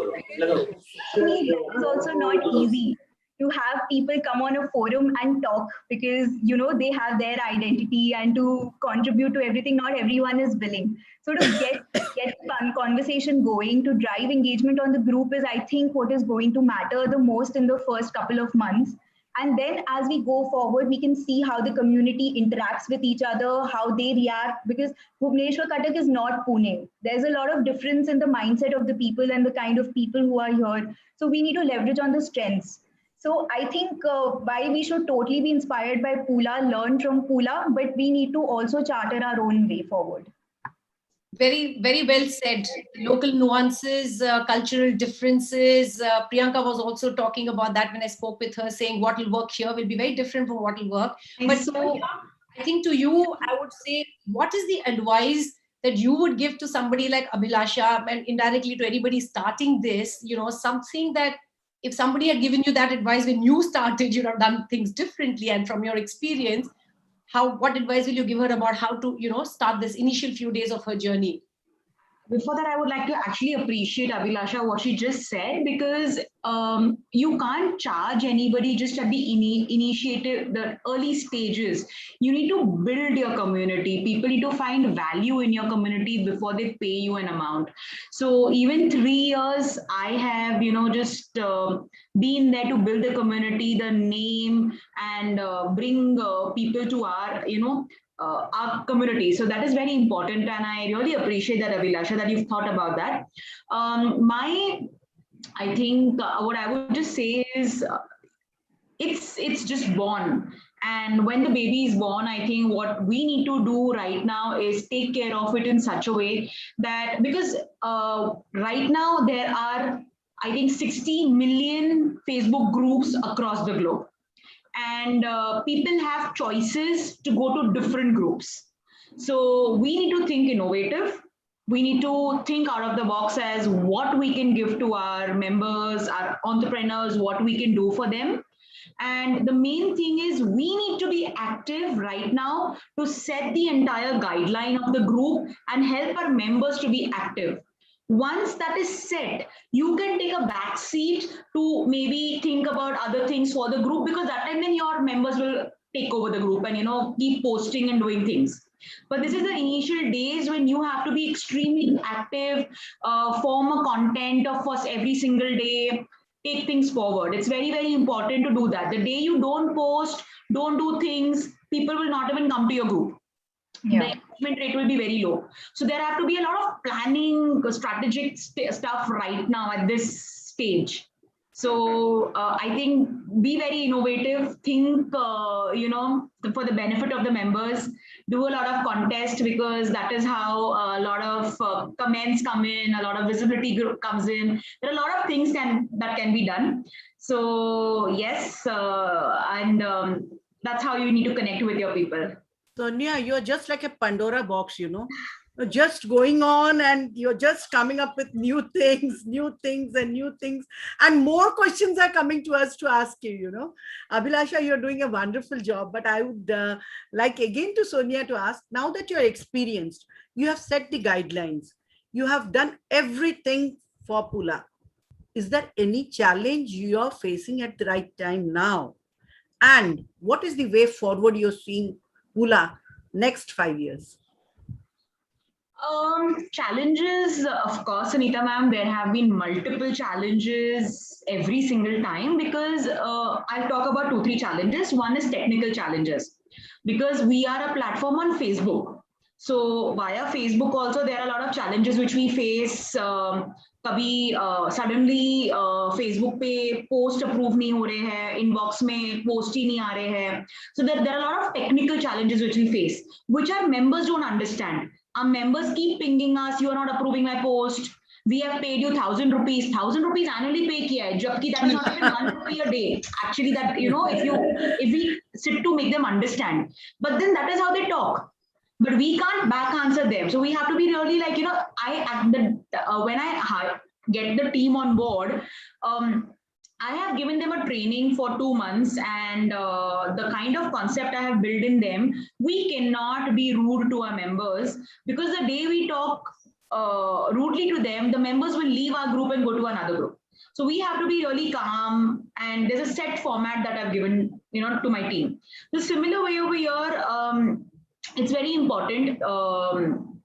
It is also not easy to have people come on a forum and talk, because they have their identity, and to contribute to everything, not everyone is willing. So to get fun conversation going, to drive engagement on the group is, I think, what is going to matter the most in the first couple of months. And then as we go forward, we can see how the community interacts with each other, how they react, because Bhubaneswar, Cuttack is not Pune. There's a lot of difference in the mindset of the people and the kind of people who are here. So we need to leverage on the strengths. So I think while we should totally be inspired by Pula, learn from Pula, but we need to also charter our own way forward. Very, very well said. Local nuances, cultural differences. Priyanka was also talking about that when I spoke with her, saying what will work here will be very different from what will work. But so I think to you, I would say, what is the advice that you would give to somebody like Abhilasha, and indirectly to anybody starting this, something that if somebody had given you that advice when you started, you'd have done things differently. And from your experience, what advice will you give her about how to, start this initial few days of her journey? Before that, I would like to actually appreciate Abhilasha what she just said, because you can't charge anybody just at the initiative, the early stages. You need to build your community. People need to find value in your community before they pay you an amount. So even 3 years, I have just been there to build the community, the name, and bring people to our community. So that is very important, and I really appreciate that, Abhilasha, that you've thought about that. I think what I would just say is it's just born. And when the baby is born, I think what we need to do right now is take care of it in such a way that, because right now there are, I think, 60 million Facebook groups across the globe, and people have choices to go to different groups. So we need to think innovative. We need to think out of the box as what we can give to our members, our entrepreneurs, what we can do for them. And the main thing is we need to be active right now to set the entire guideline of the group and help our members to be active. Once that is set, you can take a back seat to maybe think about other things for the group, because that time then your members will take over the group and keep posting and doing things. But this is the initial days when you have to be extremely active, form a content of us every single day, take things forward. It's very, very important to do that. The day you don't post, don't do things, people will not even come to your group. The engagement rate will be very low. So there have to be a lot of planning, strategic stuff right now at this stage. So I think be very innovative, think, for the benefit of the members, do a lot of contest, because that is how a lot of comments come in, a lot of visibility comes in. There are a lot of things that can be done. So yes, and that's how you need to connect with your people. Sonia, you're just like a Pandora box, You're just going on and you're just coming up with new things, and new things. And more questions are coming to us to ask you, Abhilasha, you're doing a wonderful job. But I would like again to Sonia to ask, now that you're experienced, you have set the guidelines, you have done everything for Pula. Is there any challenge you're facing at the right time now? And what is the way forward you're seeing Pula next 5 years? Challenges, of course, Anita ma'am, there have been multiple challenges every single time, because I'll talk about 2-3 challenges. One is technical challenges, because we are a platform on Facebook. So via Facebook also, there are a lot of challenges which we face. कभी suddenly Facebook पे post approve नहीं हो रहे हैं, inbox में post ही नहीं आ रहे हैं. So there are a lot of technical challenges which we face, which our members don't understand. Our members keep pinging us, you are not approving my post. We have paid you 1,000 rupees. 1,000 rupees annually pay kiya hai, jabki that is not even 1 rupee a day. Actually, that if we sit to make them understand, but then that is how they talk. But we can't back answer them. So we have to be really like, when I get the team on board, I have given them a training for 2 months, and the kind of concept I have built in them, we cannot be rude to our members, because the day we talk rudely to them, the members will leave our group and go to another group. So we have to be really calm, and there's a set format that I've given, to my team. The similar way over here, it's very important. I'm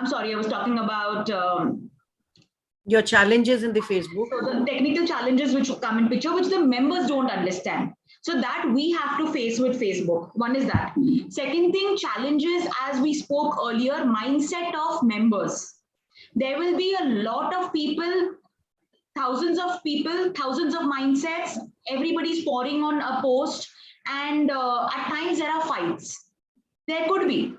sorry, I was talking about your challenges in the Facebook. So the technical challenges which come in picture, which the members don't understand. So that we have to face with Facebook. One is that. Second thing, challenges, as we spoke earlier, mindset of members. There will be a lot of people, thousands of people, thousands of mindsets. Everybody's pouring on a post, and at times there are fights. There could be.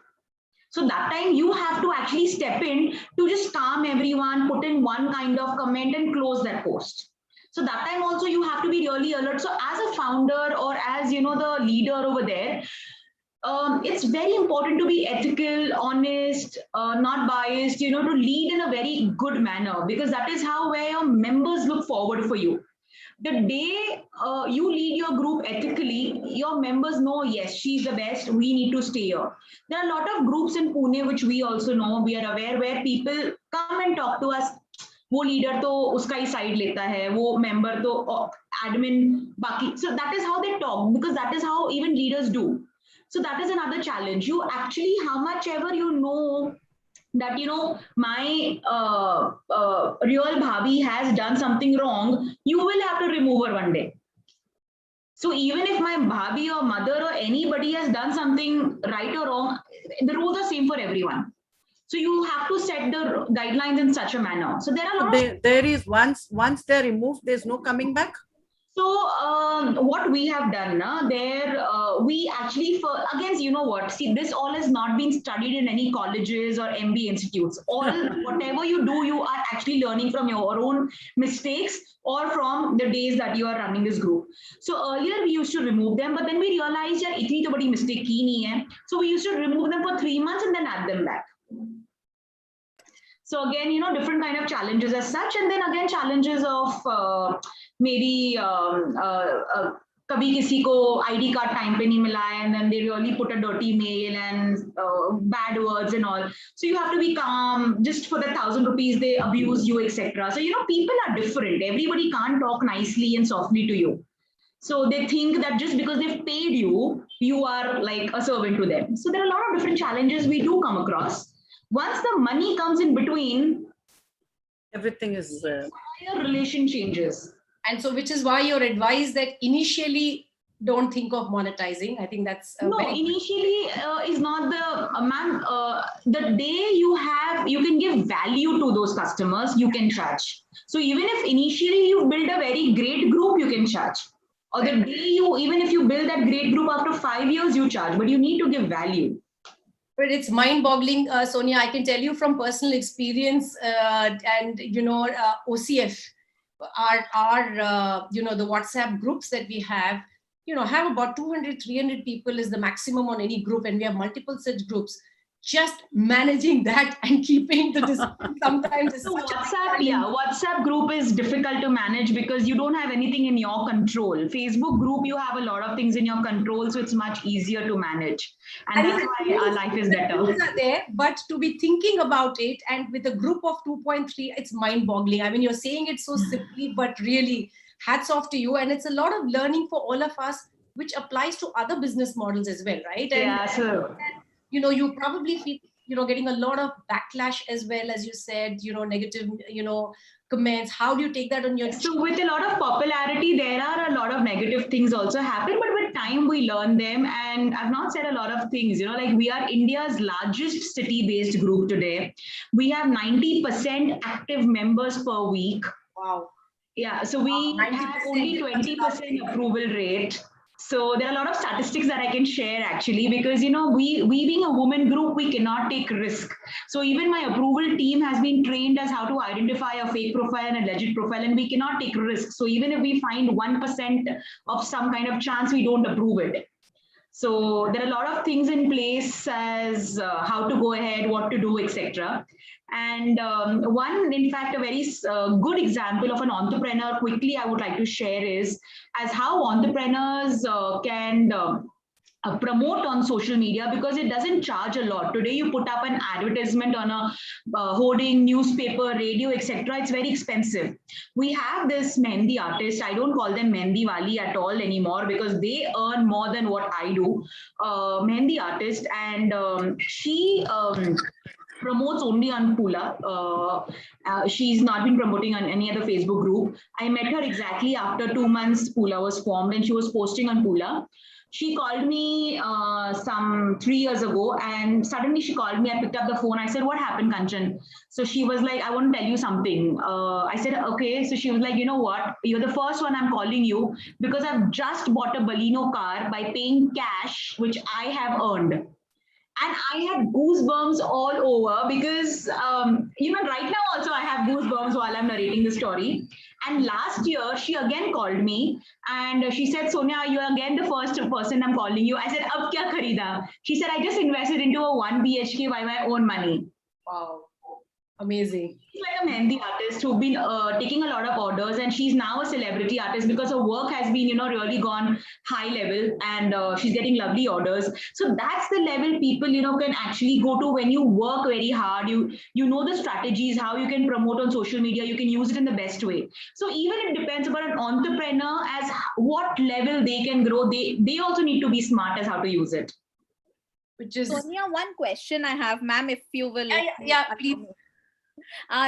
So that time you have to actually step in to just calm everyone, put in one kind of comment and close that post. So that time also you have to be really alert. So as a founder or as the leader over there, it's very important to be ethical, honest, not biased, to lead in a very good manner, because that is how where your members look forward for you. The day you lead your group ethically, your members know, yes, she's the best, we need to stay here. There are a lot of groups in Pune, which we also know, we are aware, where people come and talk to us. वो leader तो उसका ही side लेता है, वो member तो admin बाकी. So that is how they talk, because that is how even leaders do. So that is another challenge. You actually, how much ever that my real bhabhi has done something wrong, you will have to remove her one day. So even if my bhabhi or mother or anybody has done something right or wrong, the rules are same for everyone. So you have to set the guidelines in such a manner. So there are there is once they're removed, there's no coming back. So what we have done we actually, again, you know what, see, this all has not been studied in any colleges or MBA institutes. All whatever you do, you are actually learning from your own mistakes or from the days that you are running this group. So earlier we used to remove them, but then we realized that itni to badi mistake ki nahi hai. So we used to remove them for 3 months and then add them back. So again, different kind of challenges as such, and then again challenges of maybe kabhi kisi ko ID card time pe nahi mila hai, and then they really put a dirty mail and bad words and all. So you have to be calm. Just for the 1,000 rupees, they abuse you, etc. So people are different. Everybody can't talk nicely and softly to you. So they think that just because they've paid you, you are like a servant to them. So there are a lot of different challenges we do come across. Once the money comes in between, everything is your relation changes. And so, which is why your advice that initially don't think of monetizing. I think that's no. Initially is not the ma'am. The day you can give value to those customers, you can charge. So even if initially you build a very great group, you can charge. Or the day even if you build that great group after 5 years, you charge. But you need to give value. But it's mind-boggling, Sonia. I can tell you from personal experience, and OCF, our the WhatsApp groups that we have, have about 200, 300 people is the maximum on any group, and we have multiple such groups. Just managing that and keeping the discipline sometimes is so WhatsApp group is difficult to manage because you don't have anything in your control. Facebook group, you have a lot of things in your control, so it's much easier to manage, and that's why our life is better. Are there, but to be thinking about it, and with a group of 2.3, it's mind-boggling. I mean, you're saying it so simply, but really, hats off to you, and it's a lot of learning for all of us, which applies to other business models as well, right? And, yeah, so. You probably feel, getting a lot of backlash as well, as you said, negative, comments. How do you take that on your... So with a lot of popularity, there are a lot of negative things also happen, but with time we learn them. And I've not said a lot of things, like we are India's largest city-based group today. We have 90% active members per week. Wow. Yeah, so we have only 20% approval rate. So there are a lot of statistics that I can share actually, because we being a woman group, we cannot take risk. So even my approval team has been trained as how to identify a fake profile and a legit profile, and we cannot take risks. So even if we find 1% of some kind of chance, we don't approve it. So there are a lot of things in place as how to go ahead, what to do, etc. And one, in fact, a very good example of an entrepreneur quickly I would like to share is as how entrepreneurs can promote on social media, because it doesn't charge a lot. Today, you put up an advertisement on a hoarding, newspaper, radio, etc. It's very expensive. We have this Mehndi artist. I don't call them Mehndi Wali at all anymore because they earn more than what I do. Mehndi artist, and she promotes only on Pula. She's not been promoting on any other Facebook group. I met her exactly after 2 months Pula was formed, and she was posting on Pula. She called me some 3 years ago, and suddenly she called me. I picked up the phone. I said, "What happened, Kanchan?" So she was like, "I want to tell you something." I said, "Okay." So she was like, "You know what? You're the first one I'm calling you because I've just bought a Baleno car by paying cash, which I have earned." and I had goosebumps all over because even right now also I have goosebumps while I'm narrating the story. And last year she again called me and she said, Sonia, you are again the first person I'm calling you. I said, Ab kya kharida? She said, I just invested into a 1 BHK by my own money. Wow. Amazing. She's like a Mehndi artist who's been taking a lot of orders, and she's now a celebrity artist because her work has been, really gone high level, and she's getting lovely orders. So that's the level people, can actually go to when you work very hard. You know the strategies, how you can promote on social media. You can use it in the best way. So even it depends upon an entrepreneur as what level they can grow. They also need to be smart as how to use it. Which is Sonia, one question I have, ma'am, if you will. yeah, please.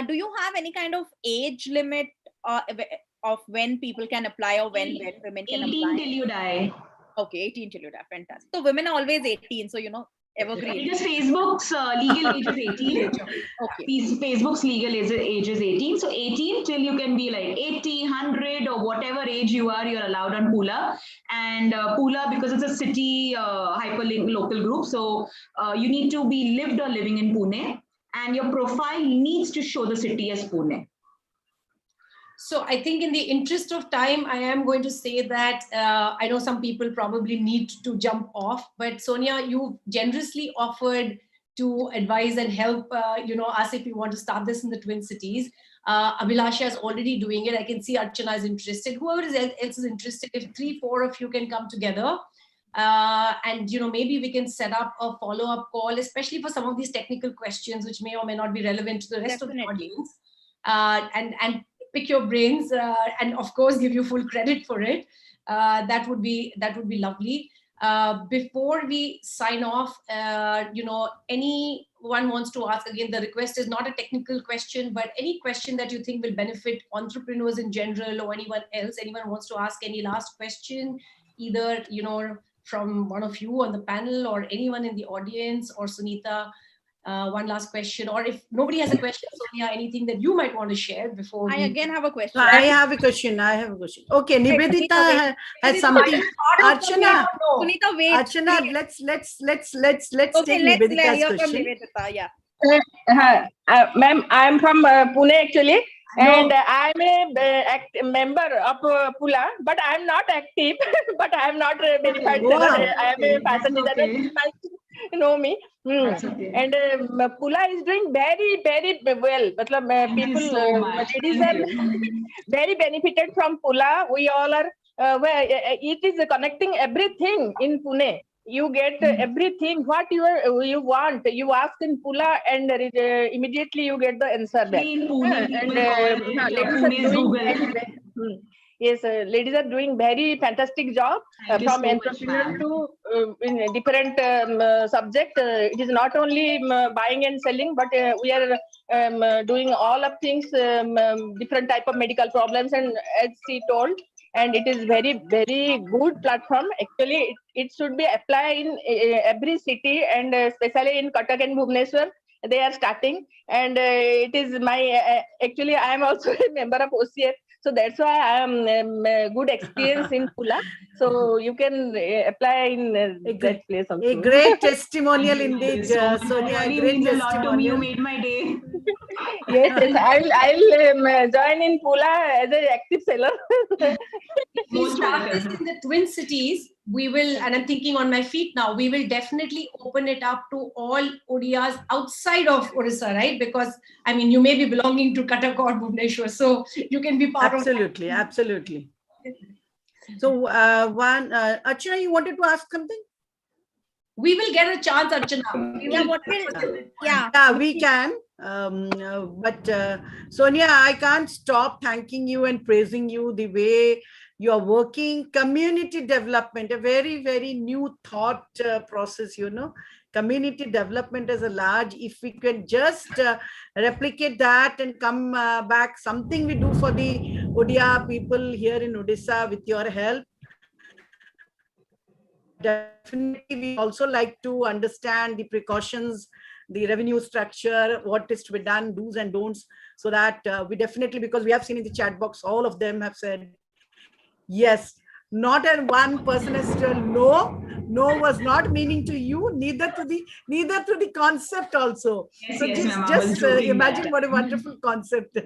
Do you have any kind of age limit of when people can apply or when women can 18 apply? till you die. Okay, 18 till you die. Fantastic. So women are always 18. So, evergreen. Because Facebook's legal age is 18. Okay. Facebook's legal age is 18. So 18 till you can be like 80, 100 or whatever age you are, you're allowed on Pula. And Pula, because it's a city hyperlink local group, so you need to be lived or living in Pune. And your profile needs to show the city as Pune. So I think in the interest of time, I am going to say that I know some people probably need to jump off, but Sonia, you generously offered to advise and help, us if we want to start this in the Twin Cities. Abhilasha is already doing it. I can see Archana is interested. Whoever else is interested, if 3-4 of you can come together, and maybe we can set up a follow-up call, especially for some of these technical questions which may or may not be relevant to the rest of the audience, and pick your brains, and of course give you full credit for it. That would be lovely. Before we sign off, anyone wants to ask, again, the request is not a technical question, but any question that you think will benefit entrepreneurs in general or anyone else. Anyone wants to ask any last question, either from one of you on the panel or anyone in the audience, or Sunita, one last question, or if nobody has a question, Sonia, anything that you might want to share before I again have a question. I have a question. Okay, Nivedita has something. Archana, Sunita, wait. Archana, please. let's Okay, take let's Nivedita's hear from question. Nivedita. Yeah. Ma'am, I am from Pune actually, and I am a member of Pula, but I am not active, but I am not verified seller. I am a fashion designer. You might know me. Okay. And Pula is doing very, very well. People, so much. ladies are very benefited from Pula. We all are, it is connecting everything in Pune. You get everything what you want. You ask in Pula, and immediately you get the answer back. In Pune, people call it ladies are Pune's doing Google. Yes, ladies are doing very fantastic job from so entrepreneur much, to in different subject. It is not only buying and selling, but we are doing all of things, different type of medical problems, and as she told, and it is very, very good platform. Actually, it should be applied in every city, and especially in Cuttack and Bhubaneswar. They are starting, and it is my actually I am also a member of OCF. So that's why I am good experience in Pula. So you can apply in that place also. A great testimonial indeed, So Sonia. A really great means a lot to me. You testimonial. made my day. Yes, I'll join in Pula as an active seller. We start this in the Twin Cities. We will, and I'm thinking on my feet now, we will definitely open it up to all Odiyas outside of Odisha, right? Because, I mean, you may be belonging to Cuttack or Bhubaneswar, so you can be part Absolutely, of absolutely. So, Archana, you wanted to ask something? We will get a chance, Archana. Yeah, we can. But Sonia, I can't stop thanking you and praising you the way you are working. Community development, a very, very new thought process, Community development is a large, if we can just replicate that and come back, something we do for the Odia people here in Odisha with your help. Definitely, we also like to understand the precautions, the revenue structure, what is to be done, do's and don'ts, so that we definitely, because we have seen in the chat box, all of them have said, yes, not one person has said no, No was not meaning to you, neither to the concept also. Yes, So yes, just, ma'am. I was just joking imagine that. what a wonderful concept.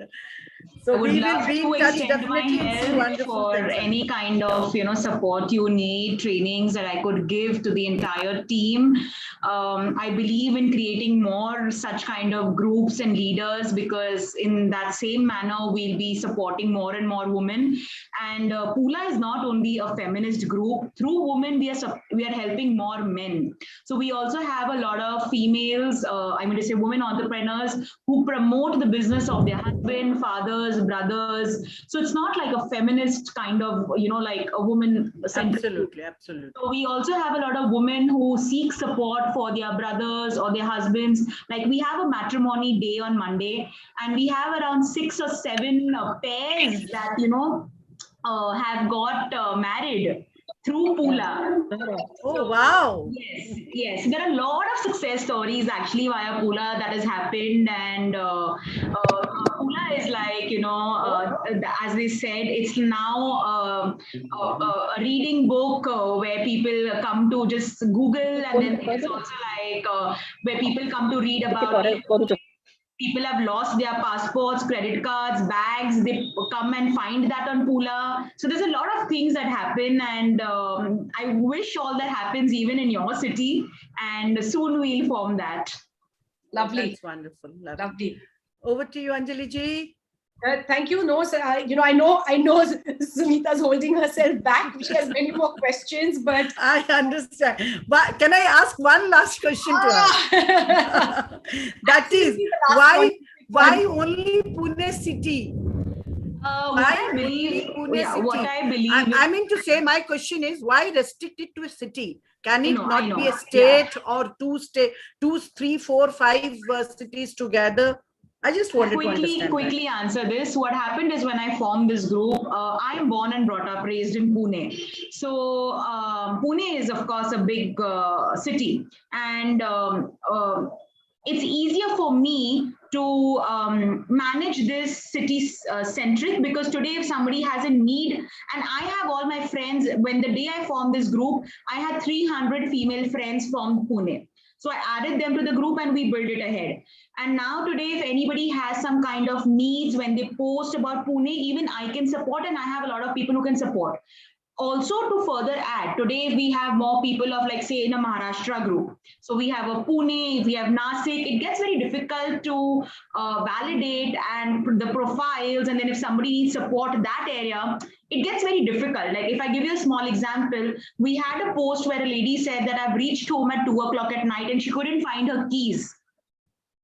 So I would we will love be to in touch extend my definitely and see help wonderful for things. any kind of support you need, trainings that I could give to the entire team. I believe in creating more such kind of groups and leaders, because in that same manner we'll be supporting more and more women. And Pula is not only a feminist group. Through women, we are helping more men. So we also have a lot of females, I mean to say women entrepreneurs, who promote the business of their husband, fathers, brothers. So it's not like a feminist kind of, like a woman centric. Absolutely, absolutely. So we also have a lot of women who seek support for their brothers or their husbands. Like we have a matrimony day on Monday, and we have around 6 or 7 pairs that have got married through Pula. Oh, wow. Yes, yes. There are a lot of success stories actually via Pula that has happened. And Pula is like, as they said, it's now a reading book where people come to just Google. And then it's also like where people come to read about people have lost their passports, credit cards, bags. They come and find that on Pula. So there's a lot of things that happen, and I wish all that happens even in your city. And soon we'll form that. Lovely. That's wonderful. Lovely. Over to you, Anjali ji. Thank you. No, sir, I know Sunita's holding herself back. She has many more questions, but I understand. But can I ask one last question to her? That is, why only Pune city? What I believe, I mean to say, my question is, why restrict it to a city? Can it not be a Yeah. state or two, 3, 4, 5 cities together? I just wanted to understand. Quickly answer this. What happened is when I formed this group, I am born and brought up, raised in Pune. So Pune is, of course, a big city, and it's easier for me to manage this city centric, because today if somebody has a need, and I have all my friends, when the day I formed this group, I had 300 female friends from Pune. So I added them to the group and we built it ahead. And now today, if anybody has some kind of needs, when they post about Pune, even I can support, and I have a lot of people who can support. Also, to further add, today we have more people of, like, say, in a Maharashtra group. So we have a Pune, we have Nasik. It gets very difficult to validate and the profiles. And then if somebody needs support that area, it gets very difficult. Like if I give you a small example, we had a post where a lady said that I've reached home at 2 o'clock at night and she couldn't find her keys.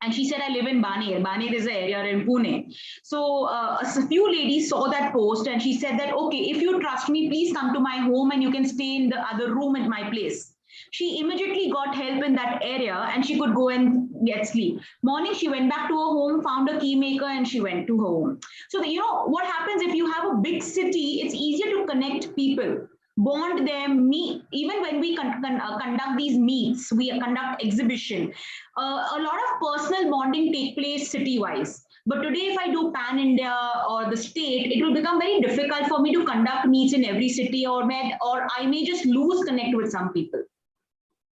And she said, I live in Baner. Baner is an area in Pune. So a few ladies saw that post and she said that, okay, if you trust me, please come to my home and you can stay in the other room at my place. She immediately got help in that area and she could go and get sleep. Morning, she went back to her home, found a key maker, and she went to her home. So, what happens if you have a big city, it's easier to connect people, bond them, meet. Even when we conduct these meets, we conduct exhibition, a lot of personal bonding take place city-wise. But today, if I do pan India or the state, it will become very difficult for me to conduct meets in every city, or I may just lose connect with some people.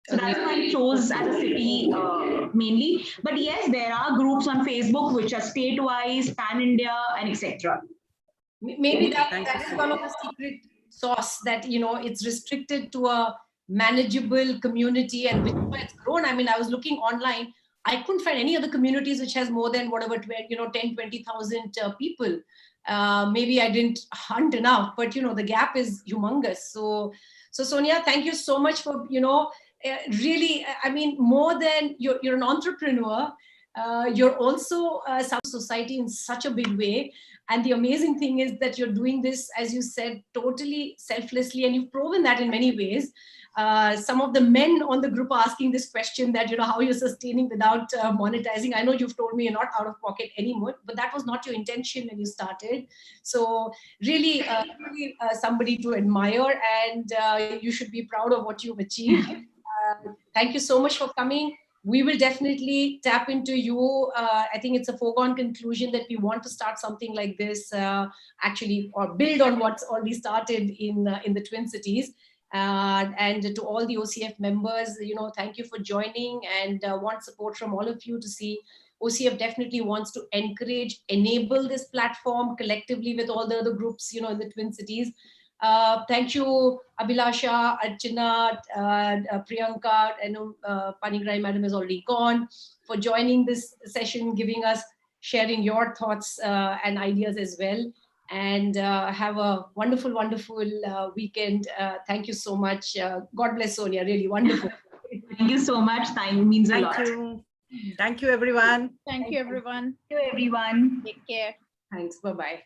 So that's why I chose as a city mainly. But yes, there are groups on Facebook which are state-wise, pan India, and etc. Maybe that is one of the secret sauce, that it's restricted to a manageable community, and which it's grown. I mean, I was looking online, I couldn't find any other communities which has more than 10-20,000 people. Maybe I didn't hunt enough, but the gap is humongous. So Sonia, thank you so much for really, I mean, more than you're an entrepreneur, you're also some society in such a big way. And the amazing thing is that you're doing this, as you said, totally selflessly, and you've proven that in many ways. Some of the men on the group are asking this question, that how you're sustaining without monetizing. I know you've told me you're not out of pocket anymore, but that was not your intention when you started. So really, somebody to admire, and you should be proud of what you've achieved. Thank you so much for coming. We will definitely tap into you. I think it's a foregone conclusion that we want to start something like this, actually, or build on what's already started in the Twin Cities. And to all the OCF members, thank you for joining, and want support from all of you to see. OCF definitely wants to enable this platform collectively with all the other groups, in the Twin Cities. Thank you, Abhilasha, Archana, Priyanka. I know Panigrai madam is already gone, for joining this session, sharing your thoughts and ideas as well. And have a wonderful, wonderful weekend. Thank you so much. God bless Sonia, really wonderful. Thank you so much. Time means a lot. Thank you. Thank you, everyone. Thank you, everyone. Thank you, everyone. Take care. Thanks. Bye-bye.